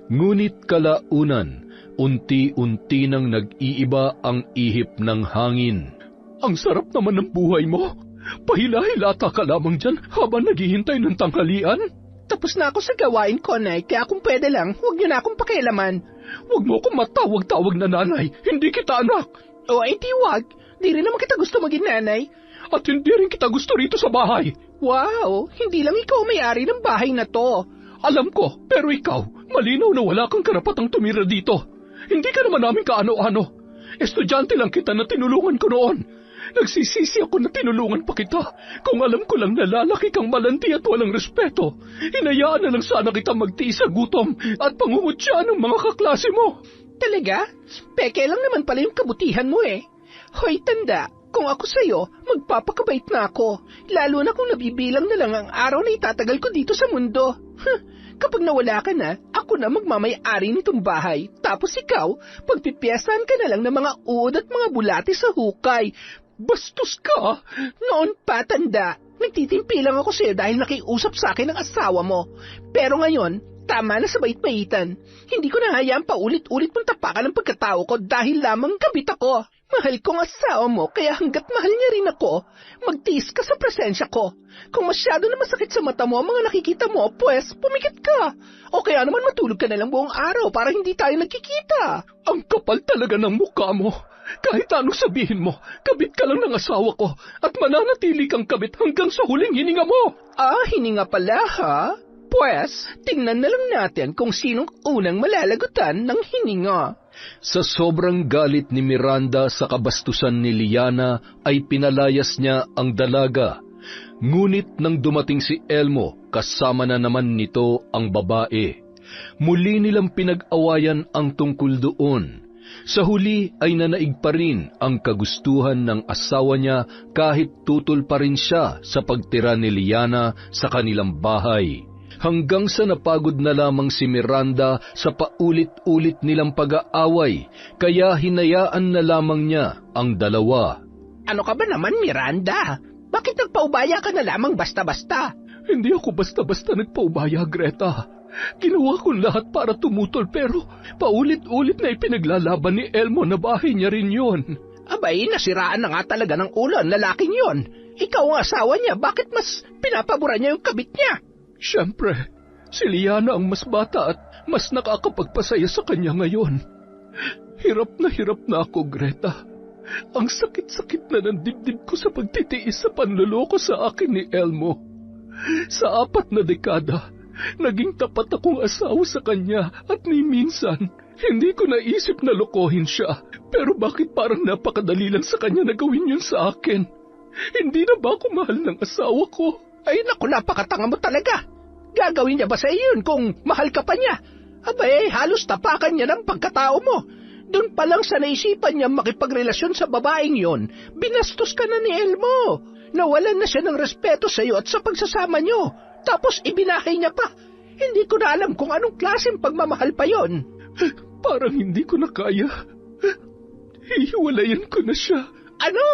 Ngunit kalaunan, unti-unti nang nag-iiba ang ihip ng hangin. Ang sarap naman ng buhay mo. Pahila-hilata ka lamang dyan habang naghihintay ng tanghalian. Tapos na ako sa gawain ko, Nay, kaya kung pwede lang, huwag niyo na akong pakialaman. Huwag mo akong matawag-tawag na nanay, hindi kita anak. Di wag. Di rin naman kita gusto maging nanay. At hindi rin kita gusto rito sa bahay. Wow, hindi lang ikaw may-ari ng bahay na to. Alam ko, pero ikaw, malinaw na wala kang karapatang tumira dito. Hindi ka naman namin kaano-ano. Estudyante lang kita na tinulungan ko noon. Nagsisisi ako na tinulungan pa kita. Kung alam ko lang na lalaki kang malanti at walang respeto, hinayaan na lang sana kita magtiis sa gutom at pangungutya ng mga kaklase mo. Talaga? Peke lang naman pala yung kabutihan mo Hoy, tanda, kung ako sa'yo, magpapakabait na ako. Lalo na kung nabibilang na lang ang araw na itatagal ko dito sa mundo. Kapag nawala ka na, ako na magmamay-ari nitong bahay. Tapos ikaw, pagpipiyasan ka na lang ng mga uod at mga bulati sa hukay. Bastos ka! Noon pa, tanda, nagtitimpi lang ako sa'yo dahil nakiusap sa akin ang asawa mo. Pero ngayon, tama na sa bait-baitan. Hindi ko na hayaan pa ulit-ulit mong tapakan ang pagkatao ko dahil lamang kabit ako. Mahal kong asawa mo, kaya hanggat mahal niya rin ako, magtiis ka sa presensya ko. Kung masyado na masakit sa mata mo ang mga nakikita mo, pues pumikit ka. O kaya naman matulog ka na lang buong araw para hindi tayo nagkikita. Ang kapal talaga ng mukha mo. Kahit anong sabihin mo, kabit ka lang ng asawa ko at mananatili kang kabit hanggang sa huling hininga mo. Hininga pala ha? Pues, tingnan na lang natin kung sinong unang malalagutan ng hininga. Sa sobrang galit ni Miranda sa kabastusan ni Liana ay pinalayas niya ang dalaga. Ngunit nang dumating si Elmo, kasama na naman nito ang babae. Muli nilang pinag-awayan ang tungkol doon. Sa huli ay nanaig pa rin ang kagustuhan ng asawa niya kahit tutol pa rin siya sa pagtira ni Liana sa kanilang bahay. Hanggang sa napagod na lamang si Miranda sa paulit-ulit nilang pag-aaway, kaya hinayaan na lamang niya ang dalawa. Ano ka ba naman, Miranda? Bakit nagpaubaya ka na lamang basta-basta? Hindi ako basta-basta nagpaubaya, Greta. Ginawa ko lahat para tumutol pero paulit-ulit na ipinaglalaban ni Elmo na bahay niya rin yun. Abay, nasiraan na nga talaga ng ulo ang lalaking yon. Ikaw ang asawa niya, bakit mas pinapabura niya yung kabit niya? Siyempre, si Liana ang mas bata at mas nakakapagpasaya sa kanya ngayon. Hirap na ako, Greta. Ang sakit-sakit na ng dibdib ko sa pagtitiis sa panluloko sa akin ni Elmo. Sa 4 na dekada, naging tapat akong asawa sa kanya at ni minsan, hindi ko naisip na lokohin siya. Pero bakit parang napakadali lang sa kanya na gawin yun sa akin? Hindi na ba ako mahal ng asawa ko? Ay naku, napakatanga mo talaga. Gagawin niya ba sa iyon kung mahal ka pa niya? Abay, halos tapakan niya ng pagkatao mo. Doon pa lang sa naisipan niya makipagrelasyon sa babaeng yon, binastos ka na ni Elmo. Nawalan na siya ng respeto sa iyo at sa pagsasama niyo. Tapos ibinahay niya pa. Hindi ko na alam kung anong klaseng pagmamahal pa yon. Parang hindi ko na kaya. Hihiwalayan ko na siya. Ano?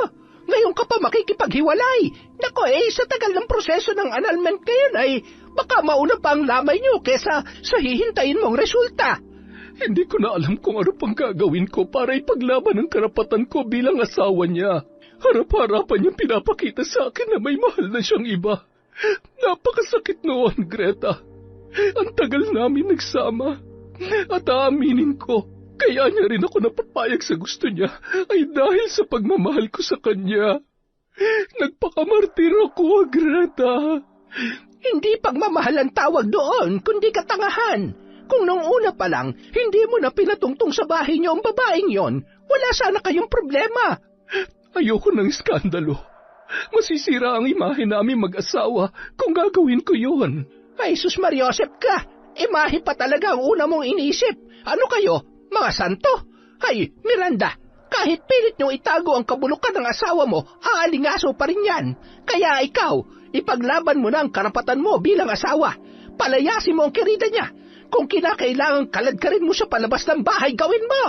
Ngayon ka pa makikipaghiwalay? Nako sa tagal ng proseso ng annulment ngayon ay baka mauna pa ang lamay niyo kesa sa hihintayin mong resulta. Hindi ko na alam kung ano pang gagawin ko para ipaglaban ang karapatan ko bilang asawa niya. Harap-harapan niyang pinapakita sa akin na may mahal na siyang iba. Napakasakit noon, Greta. Ang tagal namin nagsama. At aaminin ko, kaya niya rin ako napapayag sa gusto niya ay dahil sa pagmamahal ko sa kanya. Nagpakamartir ako, Greta. Hindi pagmamahal ang tawag doon, kundi katangahan. Kung nung una pa lang, hindi mo na pinatungtong sa bahay niyo ang babaeng yon, wala sana kayong problema. Ayoko ng iskandalo. Masisira ang imahe namin mag-asawa kung gagawin ko yun. Ay, sus Mariosep ka! Imahe pa talaga ang una mong inisip. Ano kayo? Mga santo? Ay, Miranda, kahit pilit nyo itago ang kabulukan ng asawa mo, aalingaso pa rin yan. Kaya ikaw, ipaglaban mo na ang karapatan mo bilang asawa. Palayasin mo ang kirida niya. Kung kinakailangan kaladkarin mo sa palabas ng bahay, gawin mo!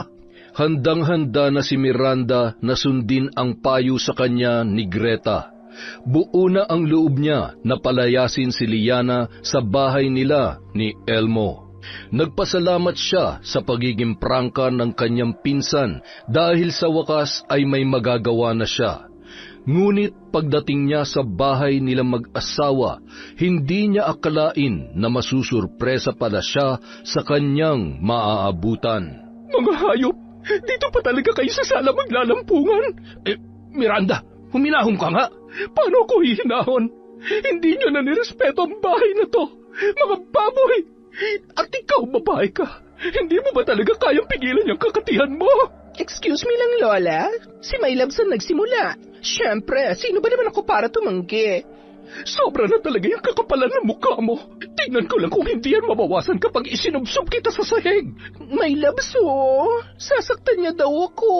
Handang-handa na si Miranda na sundin ang payo sa kanya ni Greta. Buo na ang loob niya na palayasin si Liana sa bahay nila ni Elmo. Nagpasalamat siya sa pagiging prangka ng kanyang pinsan dahil sa wakas ay may magagawa na siya. Ngunit pagdating niya sa bahay nilang mag-asawa, hindi niya akalain na masusurpresa pala siya sa kanyang maaabutan. Mga hayop! Dito pa talaga kayo sa sala maglalampungan? Miranda, huminahon ka nga. Paano ako hihinahon? Hindi niyo na nirespeto ang bahay na to. Mga baboy! At ikaw, babae ka. Hindi mo ba talaga kayang pigilan yung kakatihan mo? Excuse me lang, Lola. Si Maylabs ang nagsimula. Siyempre, sino ba naman ako para tumanggi? Sobra na talaga yung kakapalan ng mukha mo. Tingnan ko lang kung hindi yan mabawasan kapag isinubsob kita sa sahig. Maylabs, sasaktan niya daw ako.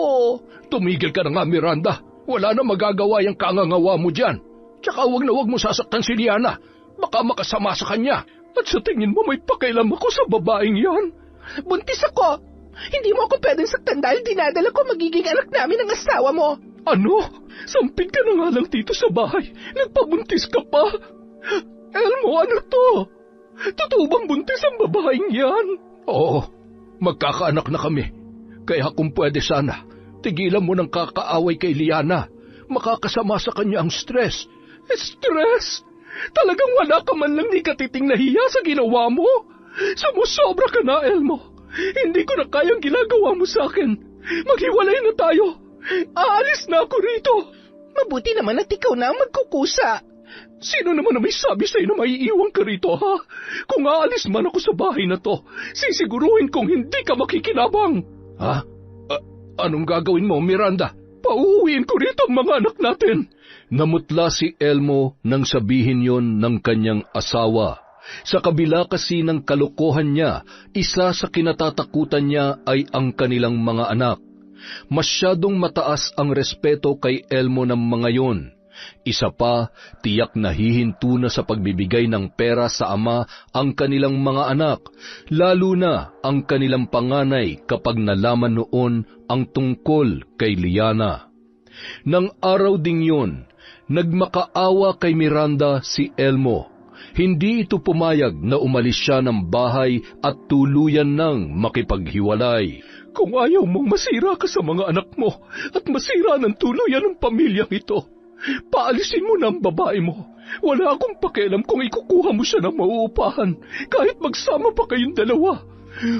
Tumigil ka na nga, Miranda. Wala na magagawa yung kangangawa mo dyan. Tsaka wag na wag mo sasaktan si Liana. Baka makasama sa kanya. At sa tingin mo may pakialam ako sa babaeng yan? Buntis ako. Hindi mo ako pwedeng saktan dahil dinadala ko magiging anak namin ang asawa mo. Ano? Sampid ka na nga lang dito sa bahay. Nagpabuntis ka pa? Elmo, ano to? Totoo bang buntis ang babaeng yan? Oo, magkakaanak na kami. Kaya kung pwede sana, tigilan mo ng kakaaway kay Liana. Makakasama sa kanya ang stress. Stress? Talagang wala ka man lang ni katiting nahiya sa ginawa mo? Sumusobra ka na, Elmo. Hindi ko na kayang ginagawa mo sa akin. Maghiwalay na tayo. Aalis na ako rito. Mabuti naman at ikaw na ang magkukusa. Sino naman na may sabi sa'yo na maiiwan ka rito, ha? Kung aalis man ako sa bahay na to, sisiguruhin kong hindi ka makikinabang. Ha? Anong gagawin mo, Miranda? Pauuwiin ko rito ang mga anak natin. Namutla si Elmo nang sabihin yon ng kanyang asawa. Sa kabila kasi ng kalokohan niya, isa sa kinatatakutan niya ay ang kanilang mga anak. Masyadong mataas ang respeto kay Elmo ng mga yon. Isa pa, tiyak na hihinto na sa pagbibigay ng pera sa ama ang kanilang mga anak, lalo na ang kanilang panganay kapag nalaman noon ang tungkol kay Liana. Nang araw ding yun, Nagmakaawa kay Miranda si Elmo. Hindi ito pumayag na umalis siya ng bahay at tuluyan nang makipaghiwalay. Kung ayaw mong masira ka sa mga anak mo at masira ng tuluyan ng pamilyang ito, paalisin mo na ang babae mo. Wala akong pakialam kung ikukuha mo siya ng mauupahan, kahit magsama pa kayong dalawa.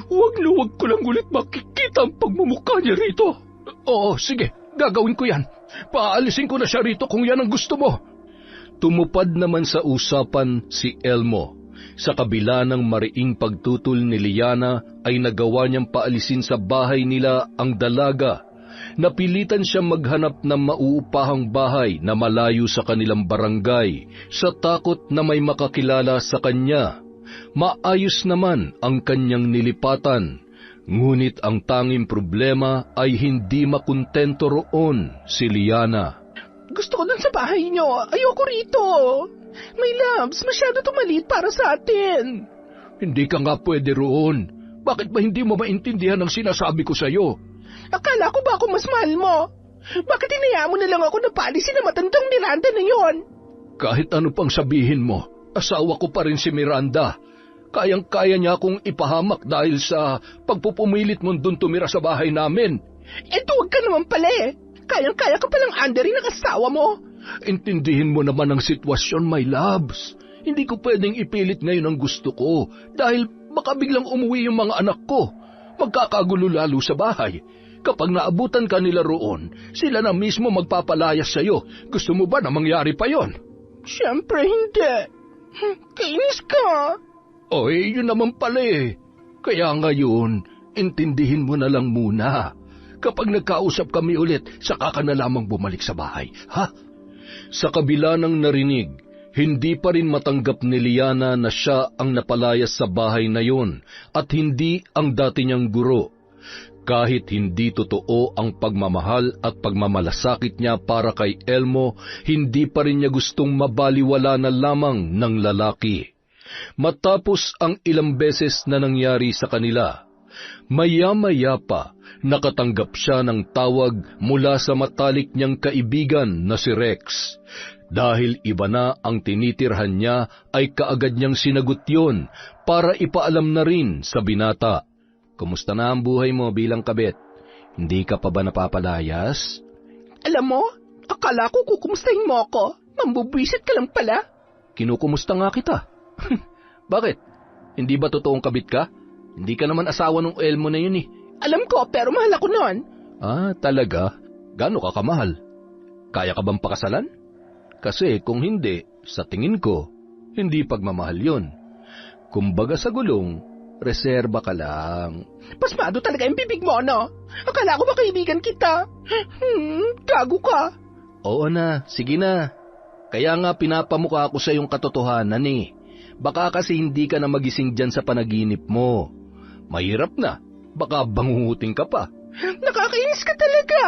Huwag na huwag ko lang ulit makikita ang pagmumukha niya rito. Oo, sige, gagawin ko yan. Paalisin ko na siya rito kung yan ang gusto mo. Tumupad naman sa usapan si Elmo. Sa kabila ng mariing pagtutol ni Liana ay nagawa niyang paalisin sa bahay nila ang dalaga. Napilitan siyang maghanap ng mauupahang bahay na malayo sa kanilang barangay sa takot na may makakilala sa kanya. Maayos naman ang kanyang nilipatan, ngunit ang tanging problema ay hindi makontento roon si Liana. Gusto ko dun sa bahay niyo. Ayoko rito. My loves, masyado tumalit para sa atin. Hindi ka nga pwede roon. Bakit ba hindi mo maintindihan ang sinasabi ko sa'yo? Akala ko ba ako mas mahal mo? Bakit hinayaan mo na lang ako na paalisin na matandang Miranda na yon? Kahit ano pang sabihin mo, asawa ko pa rin si Miranda. Kayang-kaya niya akong ipahamak dahil sa pagpupumilit mong dun tumira sa bahay namin. Huwag ka naman pala eh. Kayang-kaya ka palang Anderin ng asawa mo. Intindihin mo naman ang sitwasyon, my loves. Hindi ko pwedeng ipilit ngayon ang gusto ko dahil baka biglang umuwi yung mga anak ko. Magkakagulo lalo sa bahay. Kapag naabutan ka nila roon, sila na mismo magpapalayas sa'yo. Gusto mo ba na mangyari pa yon? Siyempre hindi. Kainis ka. Yun naman pala eh. Kaya ngayon, intindihin mo na lang muna. Kapag nagkausap kami ulit, saka ka na lamang bumalik sa bahay, ha? Sa kabila ng narinig, hindi pa rin matanggap ni Liana na siya ang napalayas sa bahay na yun at hindi ang dati niyang guro. Kahit hindi totoo ang pagmamahal at pagmamalasakit niya para kay Elmo, hindi pa rin niya gustong mabaliwala na lamang ng lalaki. Matapos ang ilang beses na nangyari sa kanila, maya-maya pa, nakatanggap siya ng tawag mula sa matalik niyang kaibigan na si Rex. Dahil iba na ang tinitirhan niya, ay kaagad niyang sinagot yon para ipaalam na rin sa binata. Kumusta na ang buhay mo bilang kabit? Hindi ka pa ba napapalayas? Alam mo, akala ko kukumustahin mo ako. Mambubwisit ka lang pala. Kinukumusta nga kita. Bakit? Hindi ba totoong kabit ka? Hindi ka naman asawa ng Elmo na yun eh. Alam ko, pero mahal ako noon. Ah, talaga? Gaano ka kamahal? Kaya ka bang pakasalan? Kasi kung hindi, sa tingin ko, hindi pagmamahal yun. Kumbaga sa gulong, reserba ka lang. Pasmado talaga yung bibig mo, no? Akala ko ba kaibigan kita? Gago ka. Oo na, sige na. Kaya nga pinapamukha ko sa yung katotohanan eh. Baka kasi hindi ka na magising dyan sa panaginip mo. Mahirap na, baka bangunguting ka pa. Nakakainis ka talaga.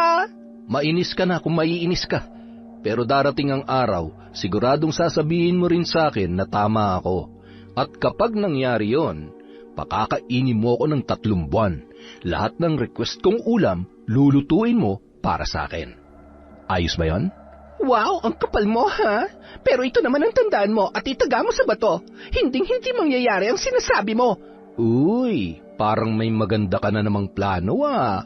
Mainis ka na kung maiinis ka. Pero darating ang araw, siguradong sasabihin mo rin sa akin na tama ako. At kapag nangyari yon, pakakainin mo ako ng 3 buwan. Lahat ng request kong ulam, lulutuin mo para sa akin. Ayos ba yon? Wow, ang kapal mo ha? Pero ito naman ang tandaan mo at itaga mo sa bato. Hinding-hindi mangyayari ang sinasabi mo. Uy, parang may maganda ka na namang plano ah.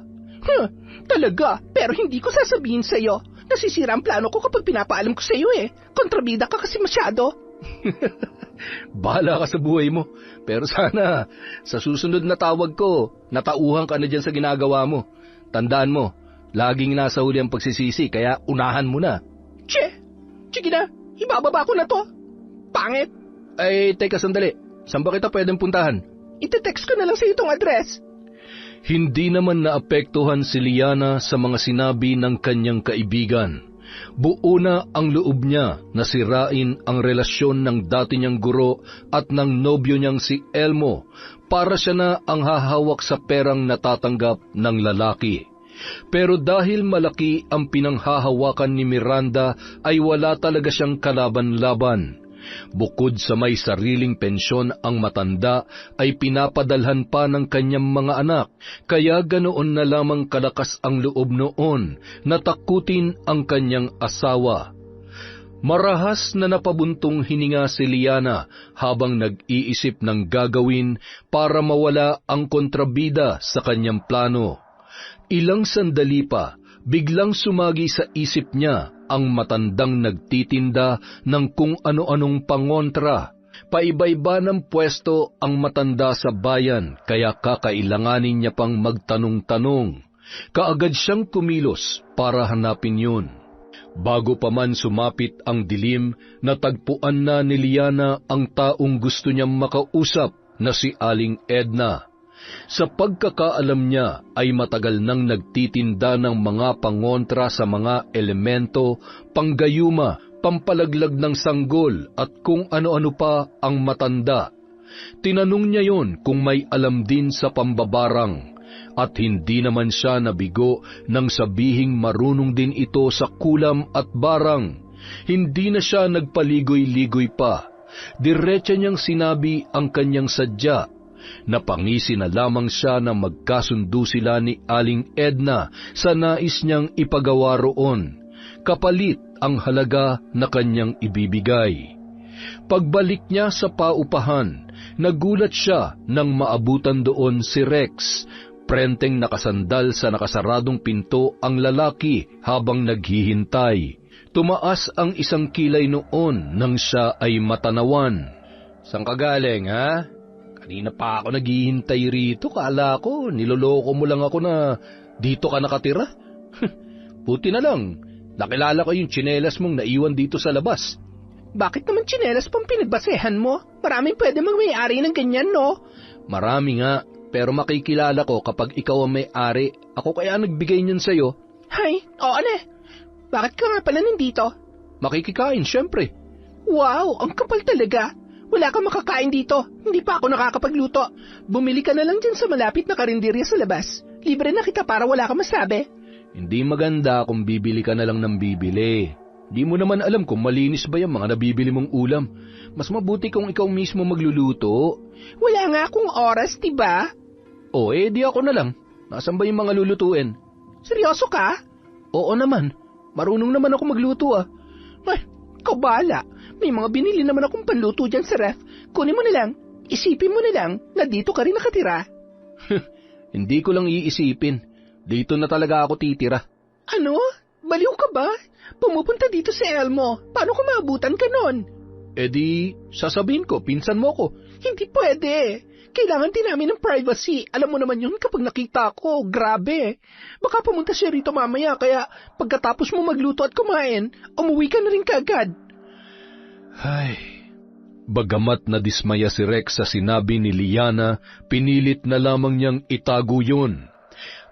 Talaga, pero hindi ko sasabihin sa'yo. Nasisira ang plano ko kapag pinapaalam ko sa'yo eh. Kontrabida ka kasi masyado. Bahala ka sa buhay mo. Pero sana, sa susunod na tawag ko, natauhan ka na dyan sa ginagawa mo. Tandaan mo, laging nasa huli ang pagsisisi, kaya unahan mo na. Sige na, ibababa ko na to. Pangit. Ay, teka sandali. Saan ba kita pwedeng puntahan? Ite-text ko na lang sa itong address. Hindi naman naapektuhan si Liana sa mga sinabi ng kanyang kaibigan. Buo na ang loob niya na sirain ang relasyon ng dati niyang guro at ng nobyo niyang si Elmo para siya na ang hahawak sa perang natatanggap ng lalaki. Pero dahil malaki ang pinanghahawakan ni Miranda ay wala talaga siyang kalaban-laban. Bukod sa may sariling pensyon ang matanda ay pinapadalhan pa ng kanyang mga anak, kaya ganoon na lamang kalakas ang loob noon na takutin ang kanyang asawa. Marahas na napabuntong hininga si Liana habang nag-iisip ng gagawin para mawala ang kontrabida sa kanyang plano. Ilang sandali pa, biglang sumagi sa isip niya ang matandang nagtitinda ng kung ano-anong pangontra. Paiba-iba ng pwesto ang matanda sa bayan, kaya kakailanganin niya pang magtanong-tanong. Kaagad siyang kumilos para hanapin yun. Bago pa man sumapit ang dilim, natagpuan na ni Liana ang taong gusto niyang makausap na si Aling Edna. Sa pagkakaalam niya ay matagal nang nagtitinda ng mga pangontra sa mga elemento, panggayuma, pampalaglag ng sanggol at kung ano-ano pa ang matanda. Tinanong niya yon kung may alam din sa pambabarang. At hindi naman siya nabigo nang sabihing marunong din ito sa kulam at barang. Hindi na siya nagpaligoy-ligoy pa. Diretsa niyang sinabi ang kanyang sadya. Napangisi na lamang siya na magkasundo sila ni Aling Edna sa nais niyang ipagawa roon. Kapalit ang halaga na kanyang ibibigay. Pagbalik niya sa paupahan, nagulat siya nang maabutan doon si Rex. Prenteng nakasandal sa nakasaradong pinto ang lalaki habang naghihintay. Tumaas ang isang kilay noon nang siya ay matanawan. "Saan ka galing, ha? Kanina pa ako naghihintay rito. Kala ko, niloloko mo lang ako na dito ka nakatira. Buti na lang, nakilala ko yung tsinelas mong naiwan dito sa labas." Bakit naman tsinelas pang pinagbasehan mo? Maraming pwede magmay-ari ng ganyan, no? Marami nga. Pero makikilala ko kapag ikaw ang may-ari. Ako kaya nagbigay niyan sa'yo. Hay, oo na. Bakit ka nga pala nandito? Makikikain, syempre. Wow, ang kapal talaga. Wala kang makakain dito. Hindi pa ako nakakapagluto. Bumili ka na lang dyan sa malapit na karinderya sa labas. Libre na kita para wala kang masabi. Hindi maganda kung bibili ka na lang ng bibili. Di mo naman alam kung malinis ba yung mga nabibili mong ulam. Mas mabuti kung ikaw mismo magluluto. Wala nga akong oras, diba? O, di ako na lang. Nasaan ba yung mga lulutuin? Seryoso ka? Oo naman. Marunong naman ako magluto, ah. Ay, kabala. May mga binili naman akong panluto dyan sa ref. Kunin mo na lang. Isipin mo na lang na dito ka rin nakatira. Hindi ko lang iisipin. Dito na talaga ako titira. Ano? Baliw ka ba? Pumupunta dito si Elmo. Paano kung maabutan ka nun? Sasabihin ko, pinsan mo ko. Hindi pwede. Kailangan din namin ng privacy. Alam mo naman yun kapag nakita ko. Grabe. Baka pumunta siya rito mamaya, kaya pagkatapos mo magluto at kumain, umuwi ka na rin kaagad. Ay, bagamat nadismaya si Rex sa sinabi ni Liana, pinilit na lamang niyang itago yun.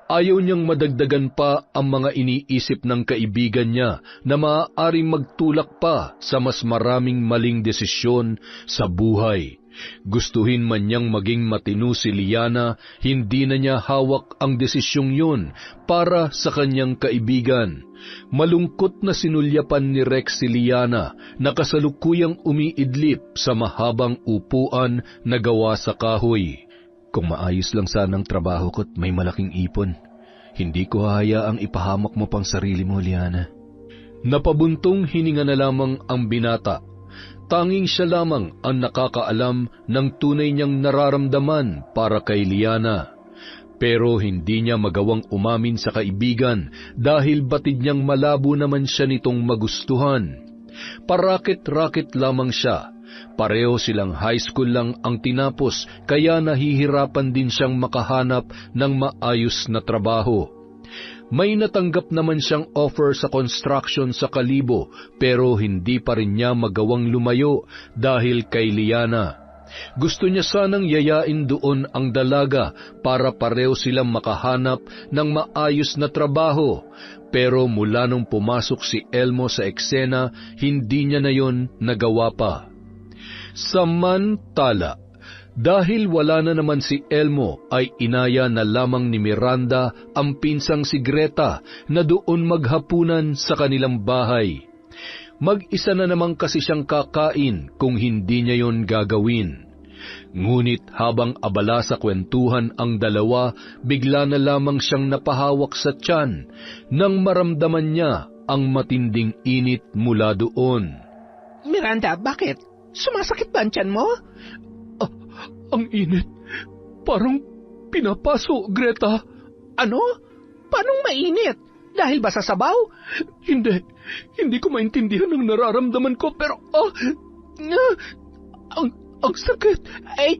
Ayaw niyang madagdagan pa ang mga iniisip ng kaibigan niya na maaaring magtulak pa sa mas maraming maling desisyon sa buhay. Gustuhin man niyang maging matino si Liana, hindi na niya hawak ang desisyong yun para sa kanyang kaibigan. Malungkot na sinulyapan ni Rex si Liana na kasalukuyang umiidlip sa mahabang upuan na gawa sa kahoy. Kung maayos lang sanang trabaho ko't may malaking ipon, hindi ko hahayaang ipahamak mo pang sarili mo, Liana. Napabuntong hininga na lamang ang binata. Tanging siya lamang ang nakakaalam ng tunay niyang nararamdaman para kay Liana. Pero hindi niya magawang umamin sa kaibigan dahil batid niyang malabo naman siya nitong magustuhan. Parakit-rakit lamang siya. Pareho silang high school lang ang tinapos, kaya nahihirapan din siyang makahanap ng maayos na trabaho. May natanggap naman siyang offer sa construction sa Kalibo, pero hindi pa rin niya magawang lumayo dahil kay Liana. Gusto niya sanang yayain doon ang dalaga para pareho silang makahanap ng maayos na trabaho, pero mula nung pumasok si Elmo sa eksena, hindi niya na yon nagawa pa. Samantala, dahil wala na naman si Elmo, ay inaya na lamang ni Miranda ang pinsang si Greta na doon maghapunan sa kanilang bahay. Mag-isa na naman kasi siyang kakain kung hindi niya yon gagawin. Ngunit habang abala sa kwentuhan ang dalawa, bigla na lamang siyang napahawak sa tiyan nang maramdaman niya ang matinding init mula doon. Miranda, bakit? Sumasakit ba ang tiyan mo? Ang init. Parang pinapaso, Greta. Ano? Paanong mainit? Dahil ba sa sabaw? Hindi ko maintindihan ang nararamdaman ko, pero ang sakit.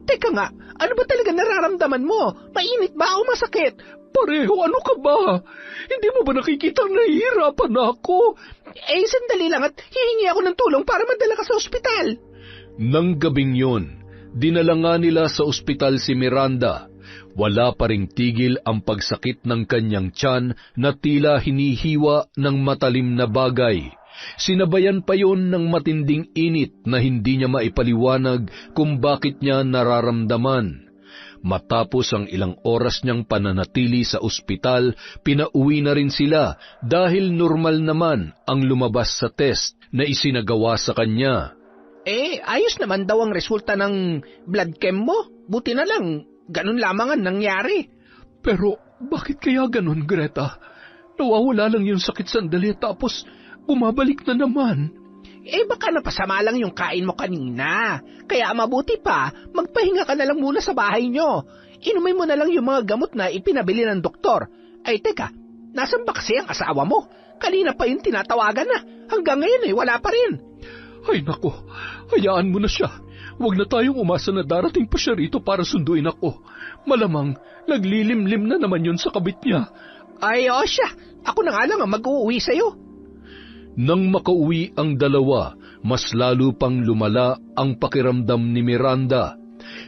Teka nga, ano ba talaga nararamdaman mo? Mainit ba o masakit? Pareho, ano ka ba? Hindi mo ba nakikita nahihirapan ako? Sandali lang at hihingi ako ng tulong para madala ka sa ospital. Nang gabing yun, dinala nga nila sa ospital si Miranda. Wala pa ring tigil ang pagsakit ng kanyang tiyan na tila hinihiwa ng matalim na bagay. Sinabayan pa yon ng matinding init na hindi niya maipaliwanag kung bakit niya nararamdaman. Matapos ang ilang oras niyang pananatili sa ospital, pinauwi na rin sila dahil normal naman ang lumabas sa test na isinagawa sa kanya. Ayos naman daw ang resulta ng blood chem mo. Buti na lang, ganun lamang ang nangyari. Pero bakit kaya ganun, Greta? Nawawala lang yung sakit sandali tapos bumabalik na naman. Baka napasama lang yung kain mo kanina. Kaya mabuti pa, magpahinga ka na lang muna sa bahay nyo. Inumin mo na lang yung mga gamot na ipinabili ng doktor. Teka, nasan ba kasi ang asawa mo? Kanina pa yung tinatawagan na. Hanggang ngayon wala pa rin. Ay nako, hayaan mo na siya. Huwag na tayong umasa na darating pa siya rito para sunduin ako. Malamang, naglilimlim na naman yun sa kabit niya. O siya, ako na nga lang ang mag-uuwi sa'yo. Nang makauwi ang dalawa, mas lalo pang lumala ang pakiramdam ni Miranda.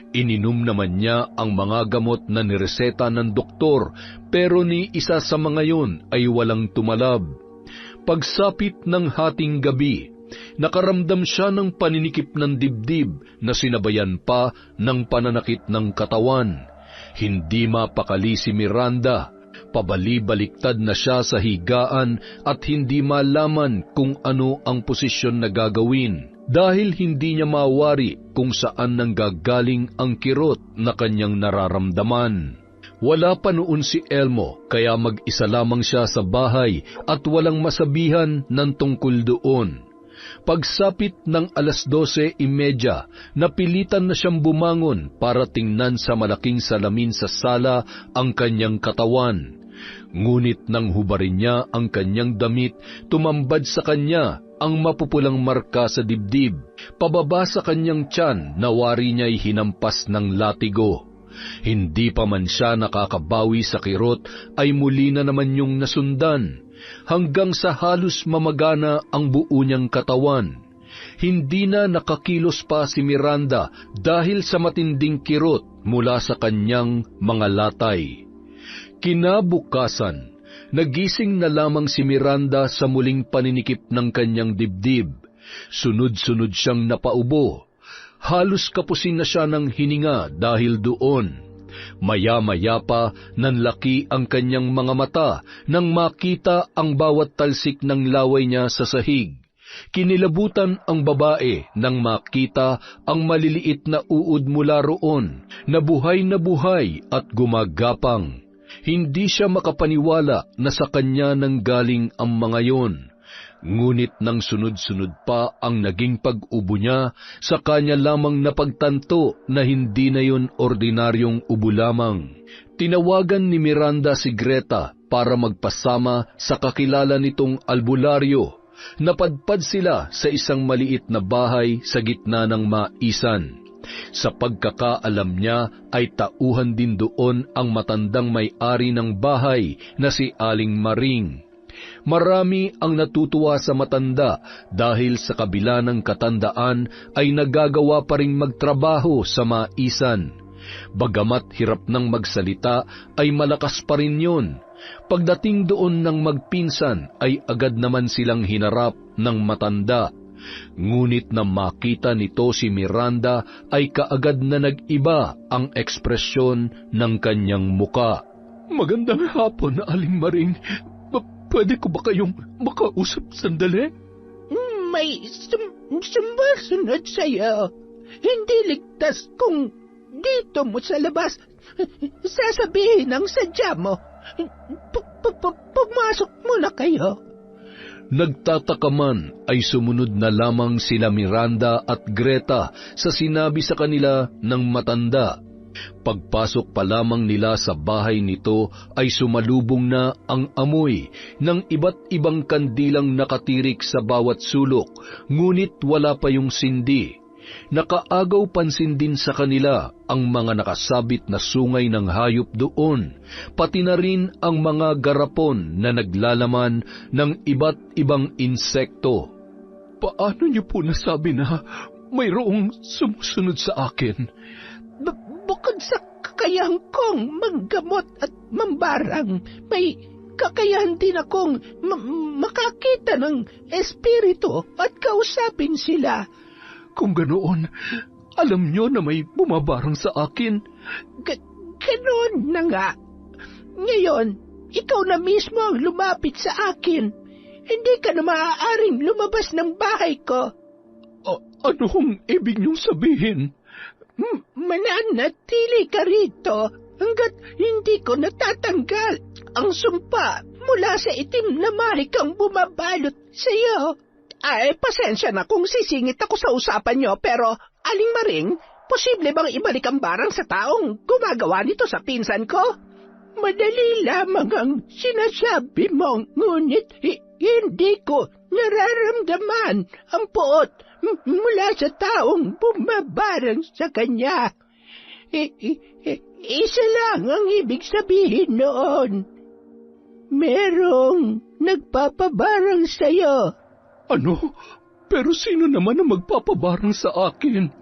Ininom naman niya ang mga gamot na nireseta ng doktor, pero ni isa sa mga yun ay walang tumalab. Pagsapit ng hating gabi, nakaramdam siya ng paninikip ng dibdib na sinabayan pa ng pananakit ng katawan. Hindi mapakali si Miranda. Pabali-baliktad na siya sa higaan at hindi malaman kung ano ang posisyon na gagawin dahil hindi niya mawari kung saan nanggagaling ang kirot na kanyang nararamdaman. Wala pa noon si Elmo kaya mag-isa lamang siya sa bahay at walang masabihan ng tungkol doon. Pagsapit ng 12:30, napilitan na siyang bumangon para tingnan sa malaking salamin sa sala ang kanyang katawan. Ngunit nang hubarin niya ang kanyang damit, tumambad sa kanya ang mapupulang marka sa dibdib. Pababa sa kanyang tiyan, nawari niya'y hinampas ng latigo. Hindi pa man siya nakakabawi sa kirot, ay muli na naman yung nasundan, hanggang sa halos mamagana ang buo niyang katawan. Hindi na nakakilos pa si Miranda dahil sa matinding kirot mula sa kanyang mga latay. Kinabukasan, nagising na lamang si Miranda sa muling paninikip ng kanyang dibdib. Sunod-sunod siyang napaubo. Halos kapusin na siya ng hininga dahil doon. Maya-maya pa, nanlaki ang kanyang mga mata nang makita ang bawat talsik ng laway niya sa sahig. Kinilabutan ang babae nang makita ang maliliit na uod mula roon, na buhay at gumagapang. Hindi siya makapaniwala na sa kanya nanggaling ang mga yon. Ngunit nang sunod-sunod pa ang naging pag-ubo niya, sa kanya lamang napagtanto na hindi na yon ordinaryong ubo lamang. Tinawagan ni Miranda si Greta para magpasama sa kakilala nitong albularyo. Napadpad sila sa isang maliit na bahay sa gitna ng maisan. Sa pagkakaalam niya ay tauhan din doon ang matandang may-ari ng bahay na si Aling Maring. Marami ang natutuwa sa matanda dahil sa kabila ng katandaan ay nagagawa pa ring magtrabaho sa maisan. Bagamat hirap ng magsalita ay malakas pa rin yun. Pagdating doon ng magpinsan ay agad naman silang hinarap ng matanda. Ngunit na makita nito si Miranda ay kaagad na nag-iba ang ekspresyon ng kanyang muka. Magandang hapon, Aling Maring. Pwede ko ba kayong makausap sandali? May sumusunod sa'yo. Hindi ligtas kung dito mo sa labas sasabihin ang sadya mo. Pumasok muna kayo. Nagtataka man ay sumunod na lamang sina Miranda at Greta sa sinabi sa kanila ng matanda. Pagpasok pa lamang nila sa bahay nito ay sumalubong na ang amoy ng iba't ibang kandilang nakatirik sa bawat sulok, ngunit wala pa yung sindi. Nakaagaw pansin din sa kanila ang mga nakasabit na sungay ng hayop doon, pati na rin ang mga garapon na naglalaman ng iba't ibang insekto. Paano niyo po nasabi na mayroong sumusunod sa akin? Bukod sa kakayahan kong manggamot at mambarang, may kakayahan din akong makakita ng espiritu at kausapin sila. Kung ganoon, alam niyo na may bumabarang sa akin. Ganoon na nga. Ngayon, ikaw na mismo ang lumapit sa akin. Hindi ka na maaaring lumabas ng bahay ko. Anong ibig niyong sabihin? Mananatili ka rito hanggat hindi ko natatanggal ang sumpa mula sa itim na marikang bumabalot sa iyo. Ay, pasensya na kung sisingit ako sa usapan niyo, pero Aling Maring, posible bang ibalik ang barang sa taong gumagawa nito sa pinsan ko? Madali lamang ang sinasabi mo, ngunit hindi ko nararamdaman ang puot mula sa taong bumabarang sa kanya. Isa lang ang ibig sabihin noon. Merong nagpapabarang sa'yo. Ano? Pero sino naman ang magpapabarang sa akin?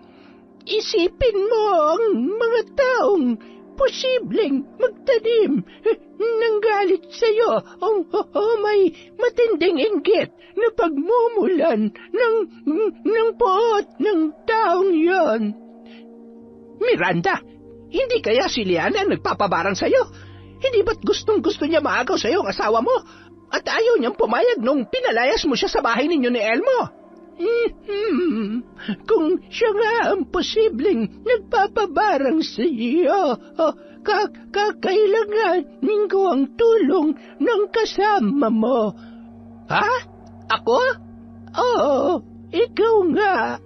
Isipin mo ang mga taong posibleng magtanim ng galit sa'yo o may matinding inggit na pagmumulan ng puot ng taong yon. Miranda, hindi kaya si Liana nagpapabarang sa'yo? Hindi ba't gustong-gusto niya maagaw sa'yo ang asawa mo? At ayaw niyang pumayag nung pinalayas mo siya sa bahay ninyo ni Elmo? Kung siya nga ang posibleng nagpapabarang sa iyo, kakailanganin ko ang tulong ng kasama mo. Ha? Ako? Oo, ikaw nga.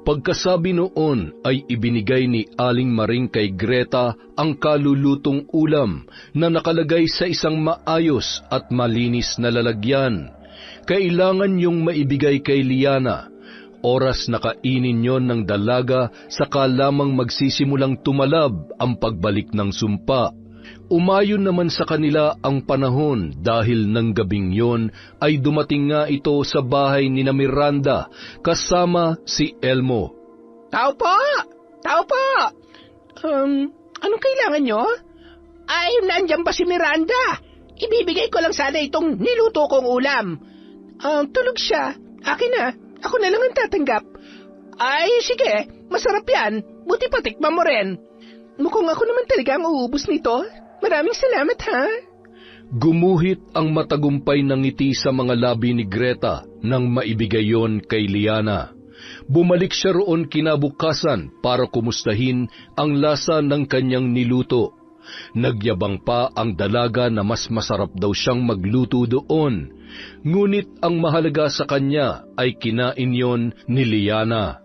Pagkasabi noon ay ibinigay ni Aling Maring kay Greta ang kalulutong ulam na nakalagay sa isang maayos at malinis na lalagyan. Kailangan yung maibigay kay Liana. Oras na kainin yon ng dalaga, saka lamang magsisimulang tumalab ang pagbalik ng sumpa. Umayon naman sa kanila ang panahon dahil ng gabing yon ay dumating nga ito sa bahay ni Miranda kasama si Elmo. Tao po! Tao po! Anong kailangan nyo? Ay, nandiyan ba si Miranda? Ibibigay ko lang sana itong niluto kong ulam. Tulog siya. Akin na. Ako na lang ang tatanggap. Ay, sige. Masarap yan. Buti patikman mo rin. Mukhang ako naman talaga ang uubos nito. Maraming salamat, ha? Gumuhit ang matagumpay ng ngiti sa mga labi ni Greta nang maibigay yon kay Liana. Bumalik siya roon kinabukasan para kumustahin ang lasa ng kanyang niluto. Nagyabang pa ang dalaga na mas masarap daw siyang magluto doon. Ngunit ang mahalaga sa kanya ay kinain yon ni Liana.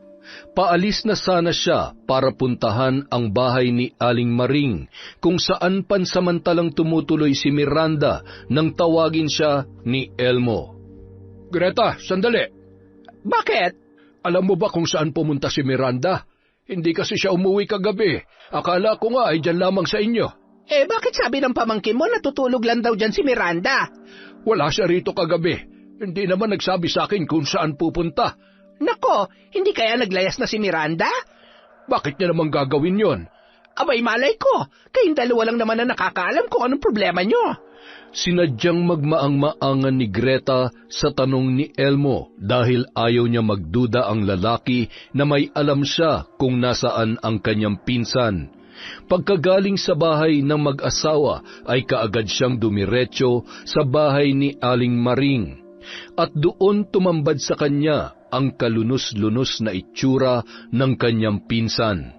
Paalis na sana siya para puntahan ang bahay ni Aling Maring, kung saan pansamantalang tumutuloy si Miranda nang tawagin siya ni Elmo. Greta, sandali. Bakit? Alam mo ba kung saan pumunta si Miranda? Hindi kasi siya umuwi kagabi. Akala ko nga ay dyan lamang sa inyo. Bakit sabi ng pamangkin mo natutulog lang daw dyan si Miranda? Wala siya rito kagabi. Hindi naman nagsabi sa akin kung saan pupunta. Nako, hindi kaya naglayas na si Miranda? Bakit niya naman gagawin yon? Abay, malay ko. Kayong dalawa lang naman na nakakaalam kung anong problema nyo. Sinadyang magmaang-maangan ni Greta sa tanong ni Elmo dahil ayaw niya magduda ang lalaki na may alam siya kung nasaan ang kanyang pinsan. Pagkagaling sa bahay ng mag-asawa ay kaagad siyang dumiretso sa bahay ni Aling Maring. At doon tumambad sa kanya ang kalunos-lunos na itsura ng kanyang pinsan.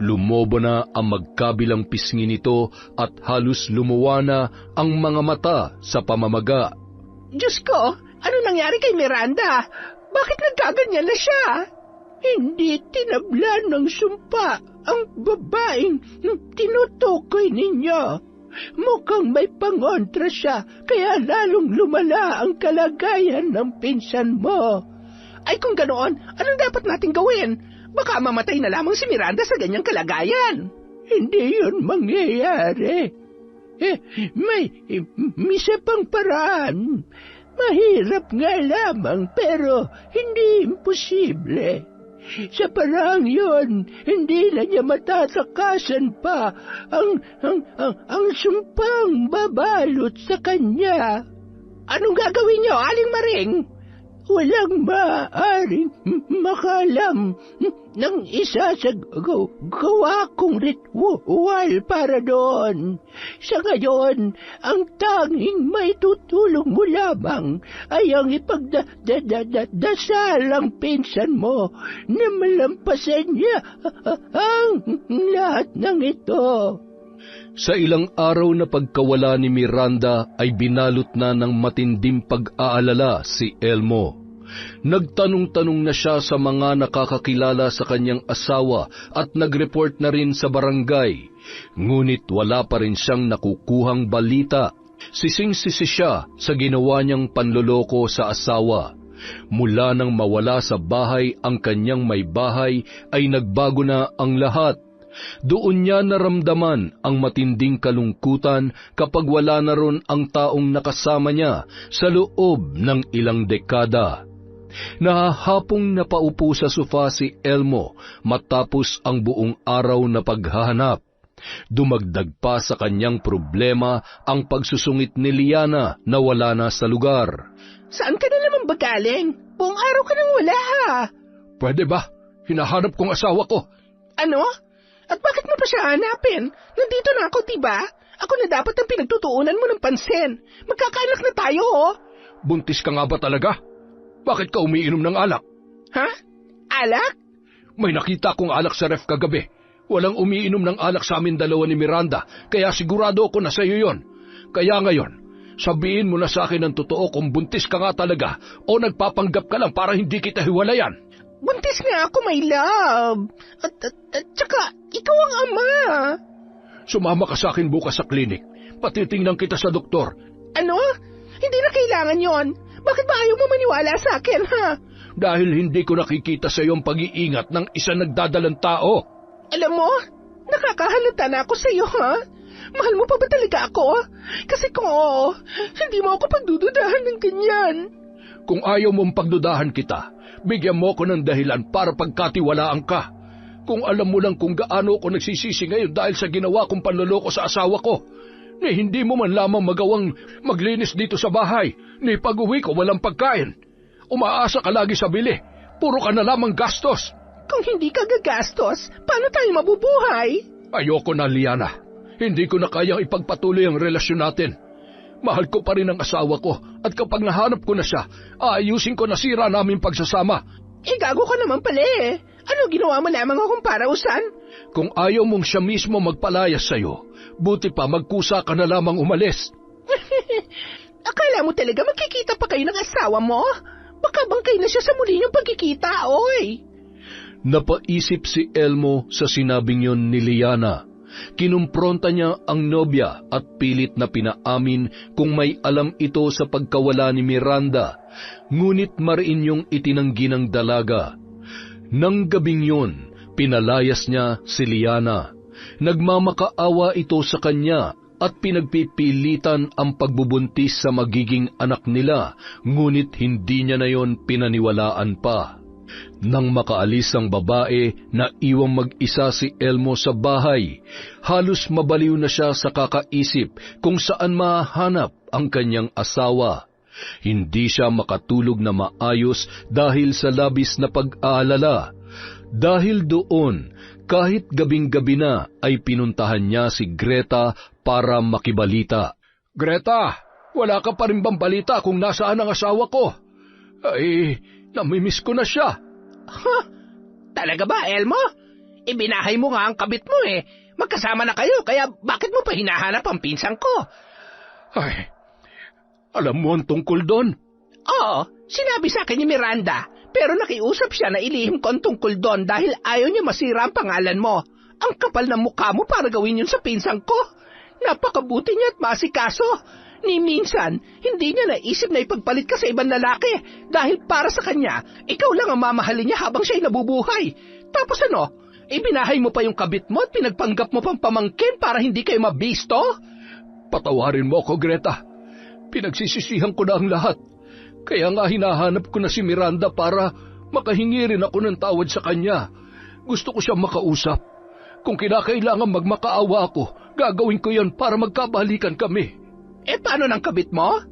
Lumobo na ang magkabilang pisngi nito at halos lumuwa na ang mga mata sa pamamaga. Diyos ko, ano nangyari kay Miranda? Bakit nagkaganyan na siya? Hindi tinabla ng sumpa ang babaeng tinutukoy ninyo. Mukhang may pangontra siya, kaya lalong lumala ang kalagayan ng pinsan mo. Ay kung ganoon, anong dapat nating gawin? Baka mamatay na lamang si Miranda sa ganyang kalagayan. Hindi yun mangyayari. May isa pang paraan. Mahirap nga lamang pero hindi imposible. Sa parang yun, hindi na niya matatakasan pa ang sumpang babalot sa kanya. Anong gagawin niyo, Aling Maring? Walang maaaring makalam ng isa sa gawa kong ritual para doon. Sa ngayon, ang tanging may tutulong mo lamang ay ang ipagdasal ang pinsan mo na malampasan niya ang lahat ng ito. Sa ilang araw na pagkawala ni Miranda ay binalot na ng matinding pag-aalala si Elmo. Nagtanong-tanong na siya sa mga nakakakilala sa kanyang asawa at nag-report na rin sa barangay. Ngunit wala pa rin siyang nakukuhang balita. Sising-sisi siya sa ginawa niyang panloloko sa asawa. Mula nang mawala sa bahay ang kanyang may bahay ay nagbago na ang lahat. Doon niya naramdaman ang matinding kalungkutan kapag wala na ron ang taong nakasama niya sa loob ng ilang dekada. Nahahapong napaupo sa sofa si Elmo matapos ang buong araw na paghahanap. Dumagdag pa sa kanyang problema ang pagsusungit ni Liana na wala na sa lugar. Saan ka na naman ba galing? Buong araw ka nang wala ha? Pwede ba? Hinahanap kong asawa ko. Ano? At bakit mo pa siya hanapin? Nandito na ako, diba? Ako na dapat ang pinagtutuunan mo ng pansin. Magkakaanak na tayo, oh. Buntis ka nga ba talaga? Bakit ka umiinom ng alak? Ha? Alak? May nakita kong alak sa ref kagabi. Walang umiinom ng alak sa amin dalawa ni Miranda, kaya sigurado ako na sa iyo yon. Kaya ngayon, sabihin mo na sa akin ang totoo kung buntis ka nga talaga o nagpapanggap ka lang para hindi kita hiwalayan. Buntis nga ako, my love. At saka, ikaw ang ama. Sumama ka sa akin bukas sa klinik. Patitingnan kita sa doktor. Ano? Hindi na kailangan yon. Bakit ba ayaw mo maniwala sa akin, ha? Dahil hindi ko nakikita sa iyong pag-iingat ng isang nagdadalang tao. Alam mo, nakakahalata na ako sa iyo, ha? Mahal mo pa ba talaga ako? Kasi kung oo, hindi mo ako pagdududahan ng ganyan. Kung ayaw mong pagdudahan kita, bigyan mo ko ng dahilan para pagkatiwalaan ka. Kung alam mo lang kung gaano ako nagsisisi ngayon dahil sa ginawa kong panloloko sa asawa ko, ni hindi mo man lamang magawang maglinis dito sa bahay, ni pag-uwi ko walang pagkain. Umaasa ka lagi sa bili, puro ka na lamang gastos. Kung hindi ka gagastos, paano tayo mabubuhay? Ayoko na, Liana. Hindi ko na kayang ipagpatuloy ang relasyon natin. Mahal ko pa rin ang asawa ko at kapag nahanap ko na siya, aayusin ko na sira namin pagsasama. Gago ka naman pala eh. Ano ginawa mo lamang akong parausan? Kung ayaw mong siya mismo magpalayas sa'yo, buti pa magkusa ka na lamang umalis. Akala mo talaga magkikita pa kayo ng asawa mo? Baka bangkay na siya sa muli niyong pagkikita, oy. Napaisip si Elmo sa sinabing yon ni Liana. Kinumpronta niya ang nobya at pilit na pinaamin kung may alam ito sa pagkawala ni Miranda, ngunit mariin yung itinanggi ng dalaga. Nang gabing yun, pinalayas niya si Liana. Nagmamakaawa ito sa kanya at pinagpipilitan ang pagbubuntis sa magiging anak nila, ngunit hindi niya na yon pinaniwalaan pa. Nang makaalis ang babae na iwang mag-isa si Elmo sa bahay, halos mabaliw na siya sa kakaisip kung saan mahanap ang kanyang asawa. Hindi siya makatulog na maayos dahil sa labis na pag-aalala. Dahil doon, kahit gabing-gabi na ay pinuntahan niya si Greta para makibalita. Greta, wala ka pa rin bang balita kung nasaan ang asawa ko? Ay, namimiss ko na siya. Huh? Talaga ba, Elmo? Ibinahay mo nga ang kabit mo eh. Magkasama na kayo, kaya bakit mo pa hinahanap ang pinsang ko? Ay, alam mo ang tungkol doon? Oo, sinabi sa akin ni Miranda, pero nakiusap siya na ilihim ko ang tungkol doon dahil ayaw niya masira ang pangalan mo. Ang kapal ng mukha mo para gawin yun sa pinsang ko. Napakabuti niya at masikaso. Ni minsan, hindi niya naisip na ipagpalit ka sa ibang lalaki dahil para sa kanya, ikaw lang ang mamahalin niya habang siya'y nabubuhay. Tapos ano, ibinahay mo pa yung kabit mo at pinagpanggap mo pang pamangkin para hindi kayo mabisto? Patawarin mo ako, Greta. Pinagsisisihan ko na ang lahat. Kaya nga hinahanap ko na si Miranda para makahingi rin ako ng tawad sa kanya. Gusto ko siyang makausap. Kung kinakailangan magmakaawa ako, gagawin ko yon para magkabalikan kami. Paano ng kabit mo?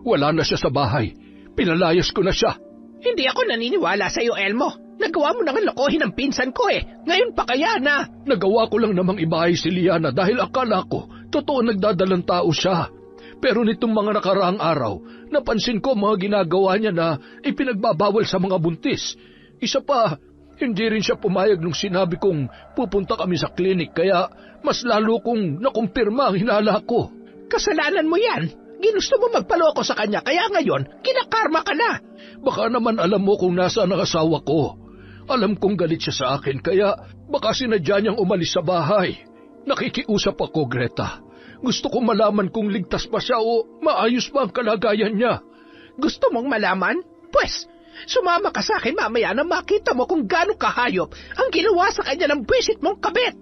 Wala na siya sa bahay. Pinalayas ko na siya. Hindi ako naniniwala sa iyo, Elmo. Nagawa mo nang lokohin ang pinsan ko Ngayon pa kaya na? Nagawa ko lang namang ibahay si Liana dahil akala ko totoo nagdadalang tao siya. Pero nitong mga nakaraang araw, napansin ko mga ginagawa niya na ipinagbabawal sa mga buntis. Isa pa, hindi rin siya pumayag nung sinabi kong pupunta kami sa klinik kaya mas lalo kong nakumpirma ang hinala ko. Kasalanan mo yan. Ginusto mo magpaloko sa kanya kaya ngayon, kinakarma ka na. Baka naman alam mo kung nasaan ang asawa ko. Alam kong galit siya sa akin kaya baka sinadya niyang umalis sa bahay. Nakikiusap ako, Greta. Gusto kong malaman kung ligtas pa siya o maayos ba ang kalagayan niya. Gusto mong malaman? Pwes, sumama ka sa akin mamaya na makita mo kung gaano kahayop ang ginawa sa kanya ng bwisit mong kabit.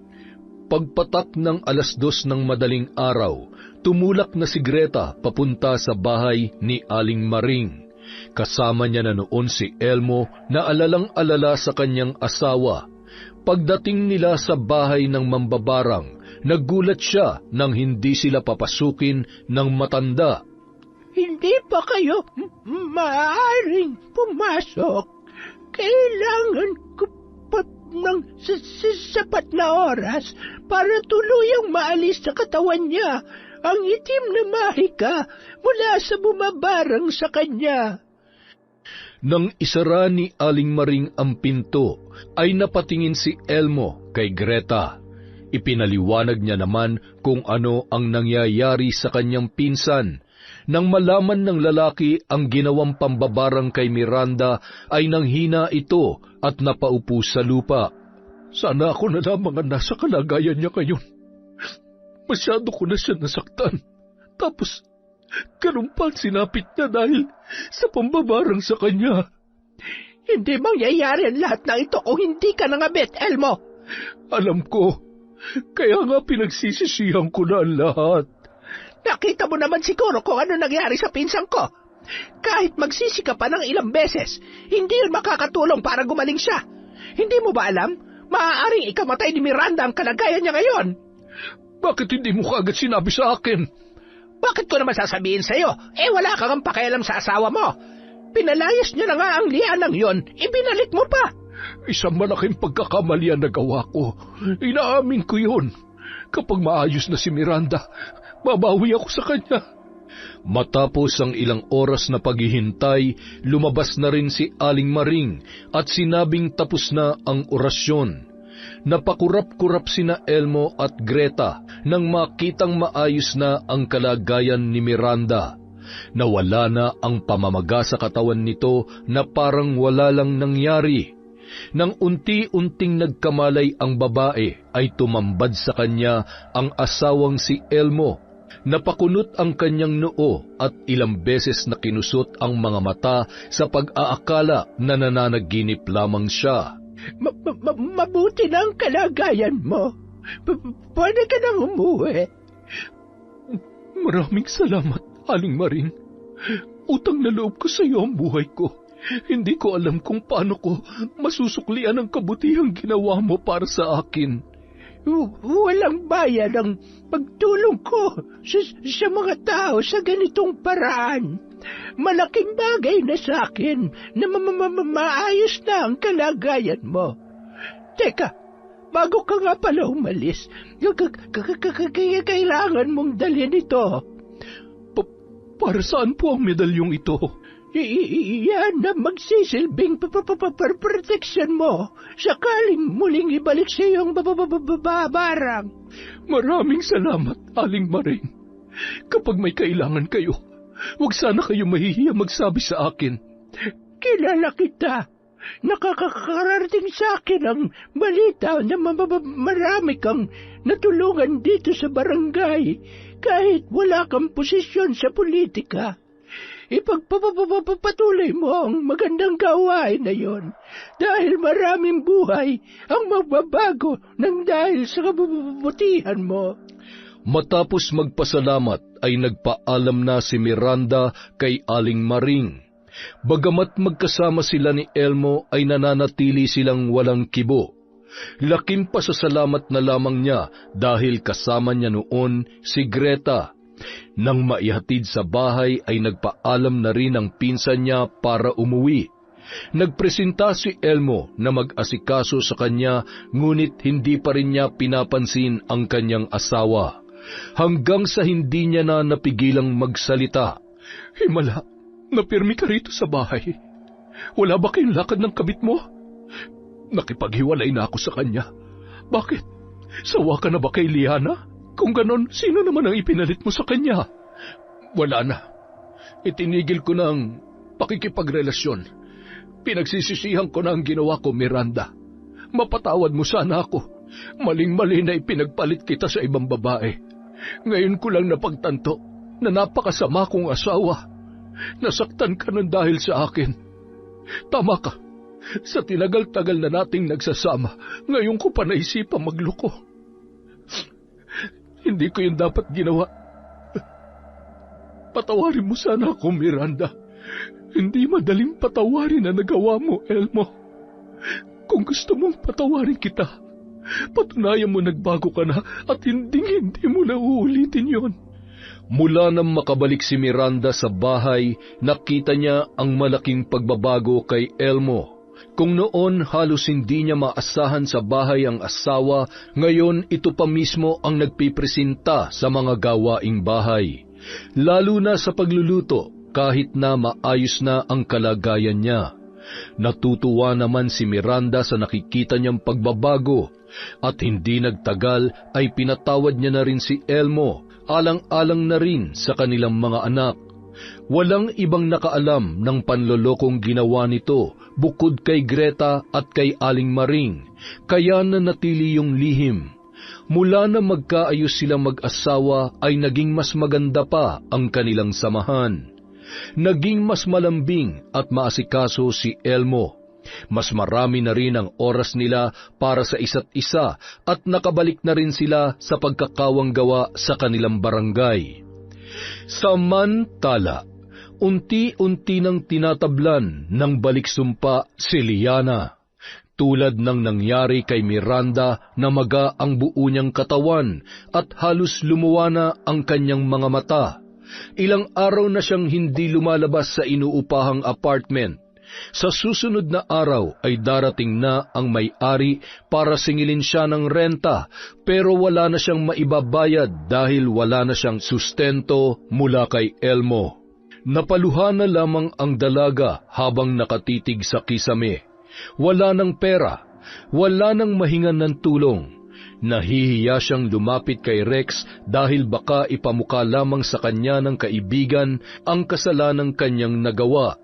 Pagpatak ng 2:00 ng madaling araw, tumulak na si Greta papunta sa bahay ni Aling Maring. Kasama niya na noon si Elmo na alalang-alala sa kanyang asawa. Pagdating nila sa bahay ng mambabarang, nagulat siya nang hindi sila papasukin ng matanda. Hindi pa kayo maaaring pumasok. Kailangan ko pa ng sapat na oras para tuluyang maalis sa katawan niya ang itim na mahika mula sa bumabarang sa kanya. Nang isara ni Aling Maring ang pinto, ay napatingin si Elmo kay Greta. Ipinaliwanag niya naman kung ano ang nangyayari sa kanyang pinsan. Nang malaman ng lalaki ang ginawang pambabarang kay Miranda, ay nanghina ito at napaupo sa lupa. Sana ako na lamang ang nasa kalagayan niya ngayon. Masyado ko na siya nasaktan. Tapos, ganun pa sinapit niya dahil sa pambabarang sa kanya. Hindi mangyayari ang lahat ng ito kung hindi ka nangabit, Elmo. Alam ko. Kaya nga pinagsisisihan ko na ang lahat. Nakita mo naman siguro kung ano nangyari sa pinsang ko. Kahit magsisi ka pa ng ilang beses, hindi yun makakatulong para gumaling siya. Hindi mo ba alam? Maaaring ikamatay ni Miranda ang kalagayan niya ngayon. Bakit hindi mo kaagad sinabi sa akin? Bakit ko naman sasabihin sa'yo? Wala kang pakialam sa asawa mo. Pinalayas niya na nga ang lianang yon, ibinalik mo pa. Isang malaking pagkakamali ang nagawa ko. Inaamin ko yun. Kapag maayos na si Miranda, babawi ako sa kanya. Matapos ang ilang oras na paghihintay, lumabas na rin si Aling Maring at sinabing tapos na ang orasyon. Napakurap-kurap sina Elmo at Greta nang makitang maayos na ang kalagayan ni Miranda. Nawala na ang pamamaga sa katawan nito na parang wala lang nangyari. Nang unti-unting nagkamalay ang babae, ay tumambad sa kanya ang asawang si Elmo. Napakunot ang kanyang noo at ilang beses na kinusot ang mga mata sa pag-aakala na nananaginip lamang siya. Mabuti na ang kalagayan mo. Pwede ka nang umuwi. Maraming salamat, Aling Maring. Utang na loob ko sa iyo ang buhay ko. Hindi ko alam kung paano ko masusuklian ang kabutihang ginawa mo para sa akin. Walang bayad ang pagtulong ko sa mga tao sa ganitong paraan. Malaking bagay na sa akin na maayos na ang kalagayan mo. Teka, bago ka nga pala umalis, kailangan mong dalhin ito. Para saan po ang medalyong ito? Yan na magsisilbing proteksyon mo sakaling muling ibalik sa iyong babarang. Maraming salamat, Aling Maring. Kapag may kailangan kayo, Huwag sana kayo mahihiya magsabi sa akin. Kilala kita. Nakakarating sa akin ang balita na marami kang natulungan dito sa barangay kahit wala kang posisyon sa politika. Ipagpapatuloy mo ang magandang gawain na yon dahil maraming buhay ang magbabago ng dahil sa kabubutihan mo. Matapos magpasalamat ay nagpaalam na si Miranda kay Aling Maring. Bagamat magkasama sila ni Elmo ay nananatili silang walang kibo. Laking pasasalamat na lamang niya dahil kasama niya noon si Greta. Nang maihatid sa bahay ay nagpaalam na rin ang pinsan niya para umuwi. Nagpresenta si Elmo na mag-asikaso sa kanya ngunit hindi pa rin niya pinapansin ang kanyang asawa. Hanggang sa hindi niya na napigilang magsalita. Himala, napirmi ka rito sa bahay. Wala ba kayong lakad ng kabit mo? Nakipaghiwalay na ako sa kanya. Bakit? Sawa ka na ba kay Liana? Kung ganon, sino naman ang ipinalit mo sa kanya? Wala na. Itinigil ko na ang pakikipagrelasyon. Pinagsisisihan ko na ang ginawa ko, Miranda. Mapatawad mo sana ako. Maling-mali na ipinagpalit kita sa ibang babae. Ngayon ko lang napagtanto na napakasama kong asawa. Nasaktan ka ng dahil sa akin. Tama ka. Sa tinagal-tagal na nating nagsasama, ngayon ko pa naisipang magloko. Hindi ko yun dapat ginawa. Patawarin mo sana ako, Miranda. Hindi madaling patawarin na nagawa mo, Elmo. Kung gusto mong patawarin kita, patunayan mo nagbago ka na at hindi mo na uulitin yon. Mula nang makabalik si Miranda sa bahay, nakita niya ang malaking pagbabago kay Elmo. Kung noon halos hindi niya maasahan sa bahay ang asawa, ngayon ito pa mismo ang nagpipresenta sa mga gawaing bahay. Lalo na sa pagluluto, kahit na maayos na ang kalagayan niya. Natutuwa naman si Miranda sa nakikita niyang pagbabago, at hindi nagtagal ay pinatawad niya na rin si Elmo, alang-alang na rin sa kanilang mga anak. Walang ibang nakaalam ng panlolokong ginawa nito bukod kay Greta at kay Aling Maring, kaya nanatili yung lihim. Mula na magkaayos silang mag-asawa ay naging mas maganda pa ang kanilang samahan. Naging mas malambing at maasikaso si Elmo. Mas marami na rin ang oras nila para sa isa't isa at nakabalik na rin sila sa pagkakawang gawa sa kanilang barangay. Samantala, unti-unti nang tinatablan ng baliksumpa si Liana. Tulad ng nangyari kay Miranda na maga ang buo niyang katawan at halos lumuwa na ang kanyang mga mata. Ilang araw na siyang hindi lumalabas sa inuupahang apartment. Sa susunod na araw ay darating na ang may-ari para singilin siya ng renta, pero wala na siyang maibabayad dahil wala na siyang sustento mula kay Elmo. Napaluha na lamang ang dalaga habang nakatitig sa kisame. Wala ng pera, wala ng mahingan ng tulong. Nahihiya siyang lumapit kay Rex dahil baka ipamukha lamang sa kanya ng kaibigan ang kasalanang kanyang nagawa.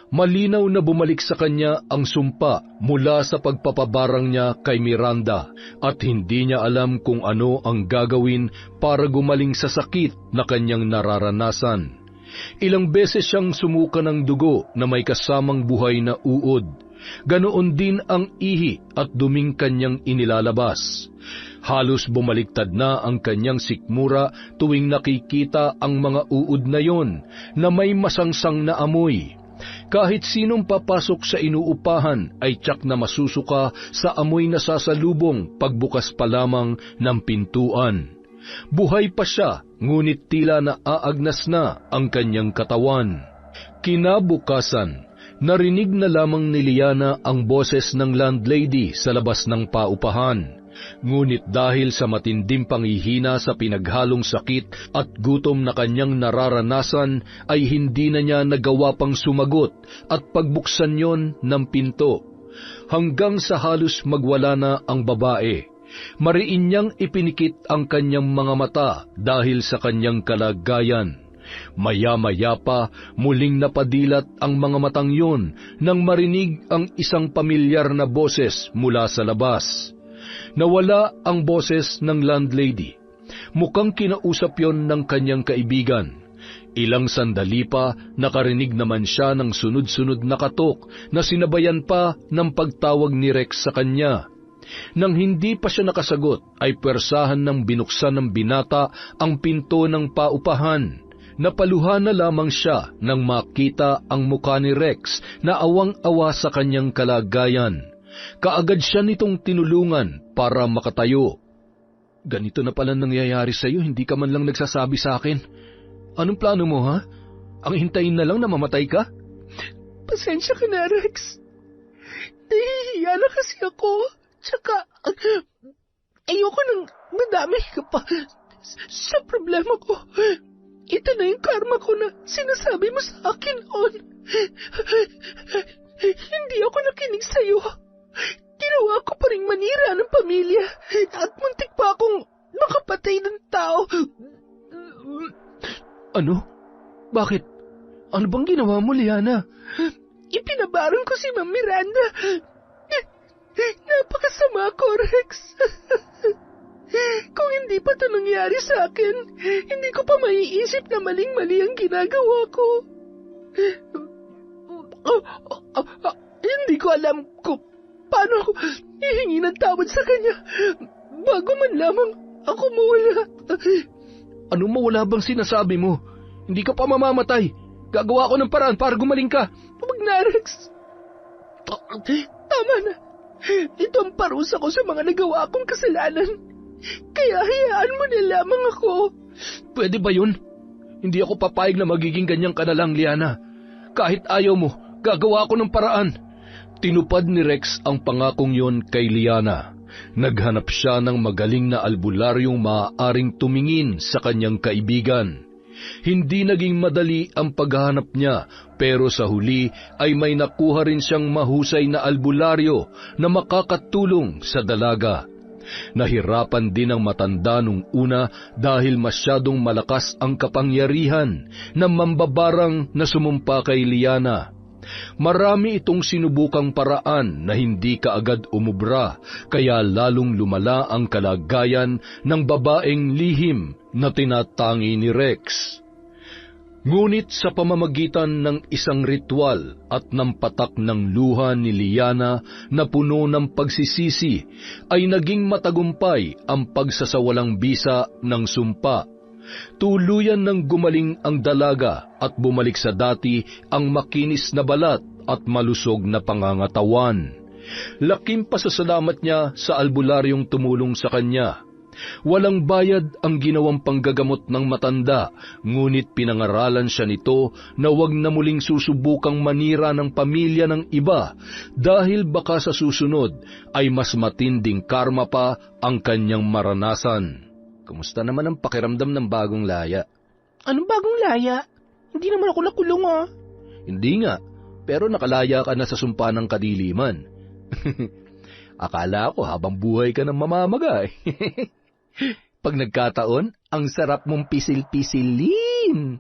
Malinaw na bumalik sa kanya ang sumpa mula sa pagpapabarang niya kay Miranda at hindi niya alam kung ano ang gagawin para gumaling sa sakit na kanyang nararanasan. Ilang beses siyang sumuka ng dugo na may kasamang buhay na uod. Ganoon din ang ihi at duming kanyang inilalabas. Halos bumaliktad na ang kanyang sikmura tuwing nakikita ang mga uod na yon na may masangsang na amoy. Kahit sinong papasok sa inuupahan ay tiyak na masusuka sa amoy na sasalubong pagbukas pa lamang ng pintuan. Buhay pa siya, ngunit tila naaagnas na ang kanyang katawan. Kinabukasan, narinig na lamang ni Liana ang boses ng landlady sa labas ng paupahan. Ngunit dahil sa matinding panghihina sa pinaghalong sakit at gutom na kanyang nararanasan, ay hindi na niya nagawa pang sumagot at pagbuksan yon ng pinto. Hanggang sa halos magwala na ang babae, mariin niyang ipinikit ang kanyang mga mata dahil sa kanyang kalagayan. Maya-maya pa, muling napadilat ang mga matang yun nang marinig ang isang pamilyar na boses mula sa labas. Nawala ang boses ng landlady. Mukhang kinausap yon ng kanyang kaibigan. Ilang sandali pa, nakarinig naman siya ng sunod-sunod na katok na sinabayan pa ng pagtawag ni Rex sa kanya. Nang hindi pa siya nakasagot, ay pwersahan ng binuksan ng binata ang pinto ng paupahan. Napaluha na lamang siya nang makita ang mukha ni Rex na awang-awa sa kanyang kalagayan. Kaagad siya nitong tinulungan para makatayo. Ganito na pala nangyayari sa iyo, hindi ka man lang nagsasabi sa akin. Anong plano mo, ha? Ang hintayin na lang na mamatay ka? Pasensya ka na, Rex. Nahihiya na kasi ako. Tsaka, ayoko nang madami ka pa sa problema ko. Ito na yung karma ko na sinasabi mo sa akin noon. Hindi ako nakinig sa'yo. Ginawa ko pa rin manira ng pamilya at muntik pa akong makapatay ng tao. Ano? Bakit? Ano bang ginawa mo, Liana? Ipinabaron ko si Ma'am Miranda. Napakasama ko, Rex. Kung hindi pa ito nangyari sa akin, hindi ko pa maiisip na maling-mali ang ginagawa ko. Hindi ko alam kung paano hihingi ng tawad sa kanya bago man lamang ako mawala. Anong mawala bang sinasabi mo? Hindi ka pa mamamatay. Gagawa ko ng paraan para gumaling ka. Huwag na, Rex. Tama na. Ito ang parusa ko sa mga nagawa kong kasalanan. Kaya hayaan mo na lamang ako. Pwede ba yun? Hindi ako papayag na magiging ganyan ka na lang, Liana. Kahit ayaw mo, gagawa ko ng paraan. Tinupad ni Rex ang pangakong yon kay Liana. Naghanap siya ng magaling na albularyong maaaring tumingin sa kanyang kaibigan. Hindi naging madali ang paghahanap niya, pero sa huli ay may nakuha rin siyang mahusay na albularyo na makakatulong sa dalaga. Nahirapan din ang matanda nung una dahil masyadong malakas ang kapangyarihan ng mambabarang na sumumpa kay Liana. Marami itong sinubukang paraan na hindi kaagad umubra, kaya lalong lumala ang kalagayan ng babaeng lihim na tinatangi ni Rex. Ngunit sa pamamagitan ng isang ritual at ng patak ng luha ni Liana na puno ng pagsisisi, ay naging matagumpay ang pagsasawalang bisa ng sumpa. Tuluyan ng gumaling ang dalaga at bumalik sa dati ang makinis na balat at malusog na pangangatawan. Laking pasasalamat niya sa albularyong tumulong sa kanya. Walang bayad ang ginawang panggagamot ng matanda, ngunit pinangaralan siya nito na wag na muling susubukang manira ng pamilya ng iba dahil baka sa susunod ay mas matinding karma pa ang kanyang maranasan. Kumusta naman ang pakiramdam ng bagong laya? Anong bagong laya? Hindi naman ako nakulong, ah. Hindi nga, pero nakalaya ka na sa sumpa ng kadiliman. Akala ko habang buhay ka ng mamamaga eh. Pag nagkataon, ang sarap mong pisil-pisilin.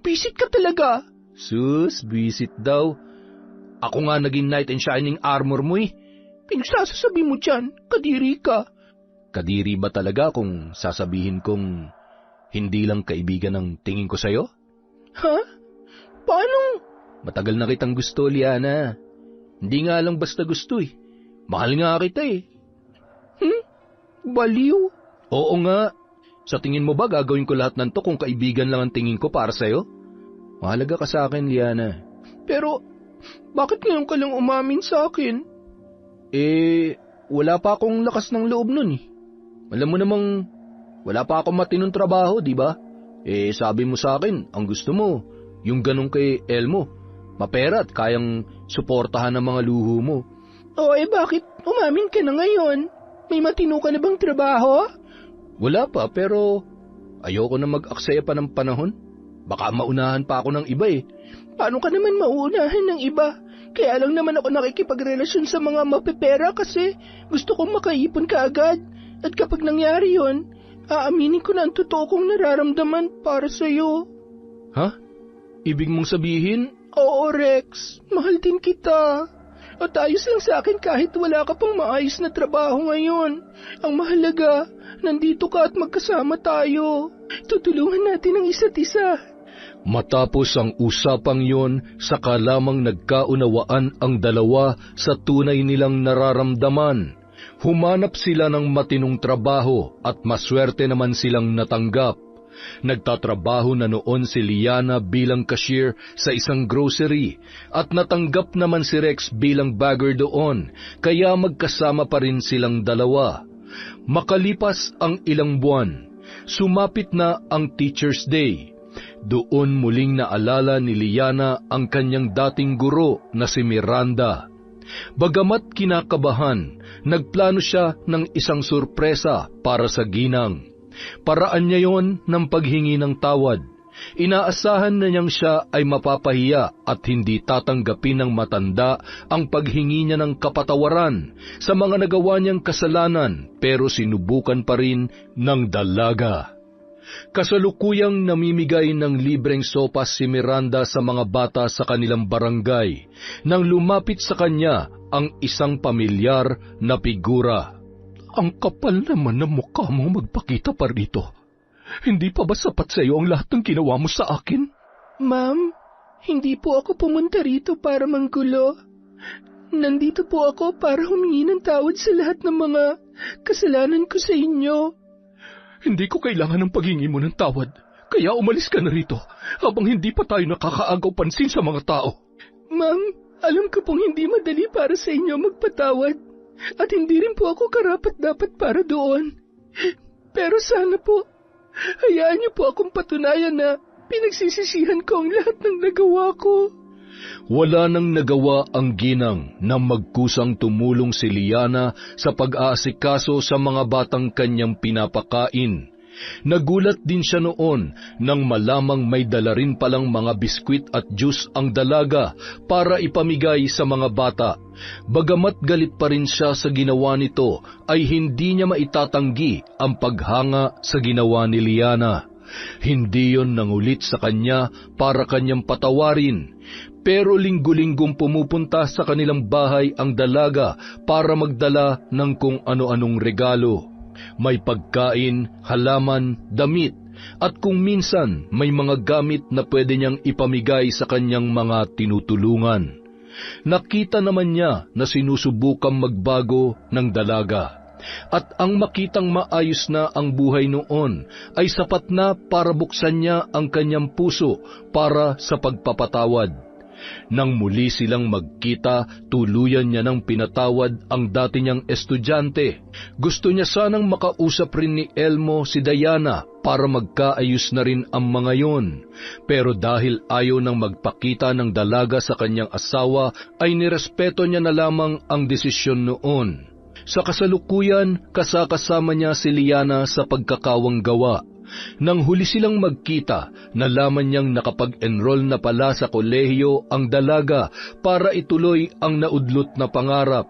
Pisit ka talaga. Sus, bisit daw. Ako nga naging knight in shining armor mo eh. Pinagsasasabi mo dyan, kadiri ka. Kadiri ba talaga kung sasabihin kong hindi lang kaibigan ang tingin ko sa'yo? Ha? Paano? Matagal na kitang gusto, Liana. Hindi nga lang basta gusto eh. Mahal nga kita eh. Baliw. Oo nga. Sa tingin mo ba gagawin ko lahat ng to kung kaibigan lang ang tingin ko para sa'yo? Mahalaga ka sa akin, Liana. Pero, bakit ngayon ka lang umamin sa akin? Wala pa akong lakas ng loob nun eh. Alam mo namang, wala pa akong matinong trabaho, di ba? Sabi mo sa akin, ang gusto mo, yung ganun kay Elmo. Mapera at kayang suportahan ng mga luho mo. Bakit umamin ka na ngayon? May matino ka na bang trabaho? Wala pa, pero ayoko na mag-aksaya pa ng panahon. Baka maunahan pa ako ng iba eh. Paano ka naman mauunahan ng iba? Kaya lang naman ako nakikipagrelasyon sa mga mapepera kasi gusto kong makaipon kaagad. At kapag nangyari yon, aaminin ko na ang totoo kong nararamdaman para sa'yo. Ha? Ibig mong sabihin? Oo, Rex. Mahal din kita. At ayos lang sa akin kahit wala ka pang maayos na trabaho ngayon. Ang mahalaga, nandito ka at magkasama tayo. Tutulungan natin ang isa't isa. Matapos ang usapang yon, saka lamang nagkaunawaan ang dalawa sa tunay nilang nararamdaman. Humanap sila ng matinong trabaho at maswerte naman silang natanggap. Nagtatrabaho na noon si Liana bilang cashier sa isang grocery at natanggap naman si Rex bilang bagger doon, kaya magkasama pa rin silang dalawa. Makalipas ang ilang buwan, sumapit na ang Teacher's Day. Doon muling naalala ni Liana ang kanyang dating guro na si Miranda. Bagamat kinakabahan, nagplano siya ng isang sorpresa para sa ginang. Paraan niya yon ng paghingi ng tawad. Inaasahan na niyang siya ay mapapahiya at hindi tatanggapin ng matanda ang paghingi niya ng kapatawaran sa mga nagawa niyang kasalanan, pero sinubukan pa rin ng dalaga. Kasalukuyang namimigay ng libreng sopas si Miranda sa mga bata sa kanilang barangay nang lumapit sa kanya ang isang pamilyar na figura. Ang kapal naman ng mukha mo magpakita pa rito. Hindi pa ba sapat sa iyo ang lahat ng ginawa mo sa akin? Ma'am, hindi po ako pumunta rito para manggulo. Nandito po ako para humingi ng tawad sa lahat ng mga kasalanan ko sa inyo. Hindi ko kailangan ng paghingi mo ng tawad, kaya umalis ka na rito habang hindi pa tayo nakakaagaw pansin sa mga tao. Ma'am, alam ko pong hindi madali para sa inyo magpatawad. At hindi rin po ako karapat-dapat para doon. Pero sana po, hayaan niyo po akong patunayan na pinagsisisihan ko ang lahat ng nagawa ko. Wala nang nagawa ang ginang na magkusang tumulong si Liana sa pag-aasikaso sa mga batang kanyang pinapakain. Nagulat din siya noon nang malamang may dala rin palang mga biskwit at juice ang dalaga para ipamigay sa mga bata. Bagamat galit pa rin siya sa ginawa nito, ay hindi niya maitatanggi ang paghanga sa ginawa ni Liana. Hindi yon nangulit sa kanya para kanyang patawarin, pero linggo-linggong pumupunta sa kanilang bahay ang dalaga para magdala ng kung ano-anong regalo. May pagkain, halaman, damit, at kung minsan may mga gamit na pwede niyang ipamigay sa kanyang mga tinutulungan. Nakita naman niya na sinusubukang magbago ng dalaga, at ang makitang maayos na ang buhay noon ay sapat na para buksan niya ang kanyang puso para sa pagpapatawad. Nang muli silang magkita, tuluyan niya nang pinatawad ang dati niyang estudyante. Gusto niya sanang makausap rin ni Elmo si Diana para magkaayos na rin ang mga yon. Pero dahil ayaw nang magpakita ng dalaga sa kanyang asawa, ay nirespeto niya na lamang ang desisyon noon. Sa kasalukuyan, kasakasama niya si Liana sa pagkakawang gawa. Nang huli silang magkita, nalaman niyang nakapag-enroll na pala sa kolehiyo ang dalaga para ituloy ang naudlot na pangarap.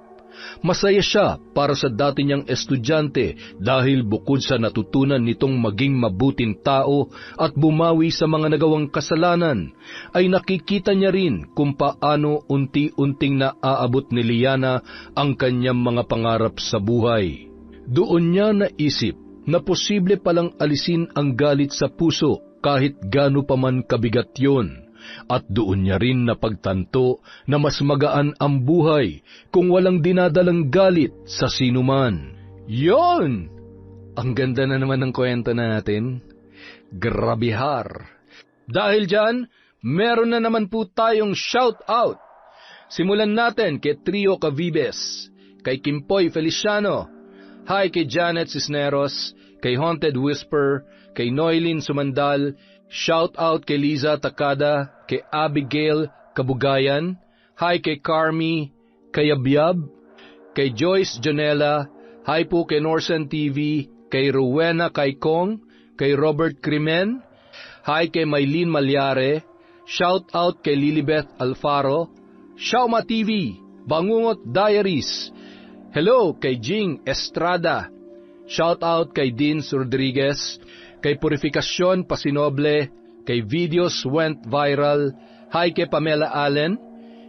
Masaya siya para sa dati niyang estudyante dahil bukod sa natutunan nitong maging mabuting tao at bumawi sa mga nagawang kasalanan, ay nakikita niya rin kung paano unti-unting naaabot ni Liana ang kanyang mga pangarap sa buhay. Doon niya naisip na posible palang alisin ang galit sa puso kahit gaano pa man kabigat yon. At doon niya rin napagtanto na mas magaan ang buhay kung walang dinadalang galit sa sinuman. Yon! Ang ganda na naman ng kwento natin. Grabihar! Dahil dyan, meron na naman po tayong shout out. Simulan natin kay Trio Cavibes, kay Kimpoy Feliciano, hi kay Janet Cisneros, kay Haunted Whisper, kay Noylin Sumandal, shout out kay Liza Takada, kay Abigail Kabugayan, hi kay Carmi, kay Abyab, kay Joyce Janela, hi po kay Norsen TV, kay Rowena Kaikong, kay Robert Crimen, hi kay Maylene Malyare, shout out kay Lilibeth Alfaro, Shauma TV, Bangungot Diaries, hello kay Jing Estrada, shout out kay Dean Rodriguez, kay Purificacion Pasinoble, kay videos went viral. Hi kay Pamela Allen.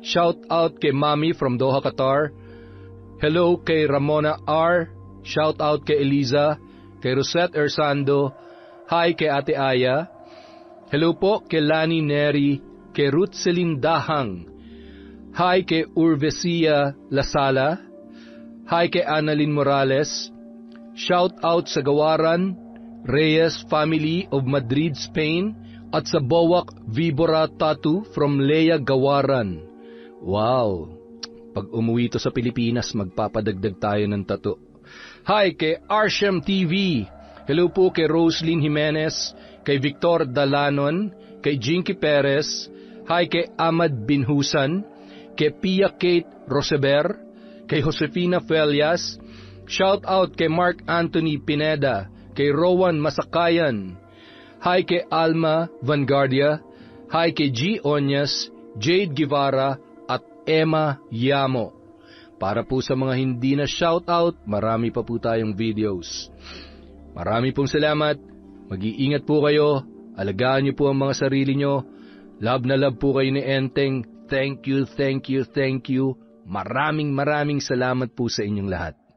Shout out kay Mami from Doha, Qatar. Hello kay Ramona R. Shout out kay Eliza. Kay Rosette Ersando. Hi kay Ate Aya. Hello po kay Lani Neri. Kay Ruth Celine Dahang. Hi kay Urvesia Lasala. Hi kay Annalyn Morales. Shout out sa Gawaran, Reyes family of Madrid, Spain, at sa Bowak Vibora Tattoo from Lea Gawaran. Wow! Pag umuwi to sa Pilipinas, magpapadagdag tayo ng tattoo. Hi kay Arshem TV. Hello po kay Roslyn Jimenez, kay Victor Dalanon, kay Jinky Perez. Hi kay Ahmad Binhusan, kay Pia Kate Roseber, kay Josefina Felias. Shout out kay Mark Anthony Pineda, kay Rowan Masakayan. Hi kay Alma Vanguardia. Hi kay G. Onyas, Jade Guevara, at Emma Yamo. Para po sa mga hindi na shout out, marami pa po tayong videos. Marami pong salamat. Mag-iingat po kayo. Alagaan niyo po ang mga sarili niyo. Love na love po kayo ni Enteng. Thank you, thank you, thank you. Maraming salamat po sa inyong lahat.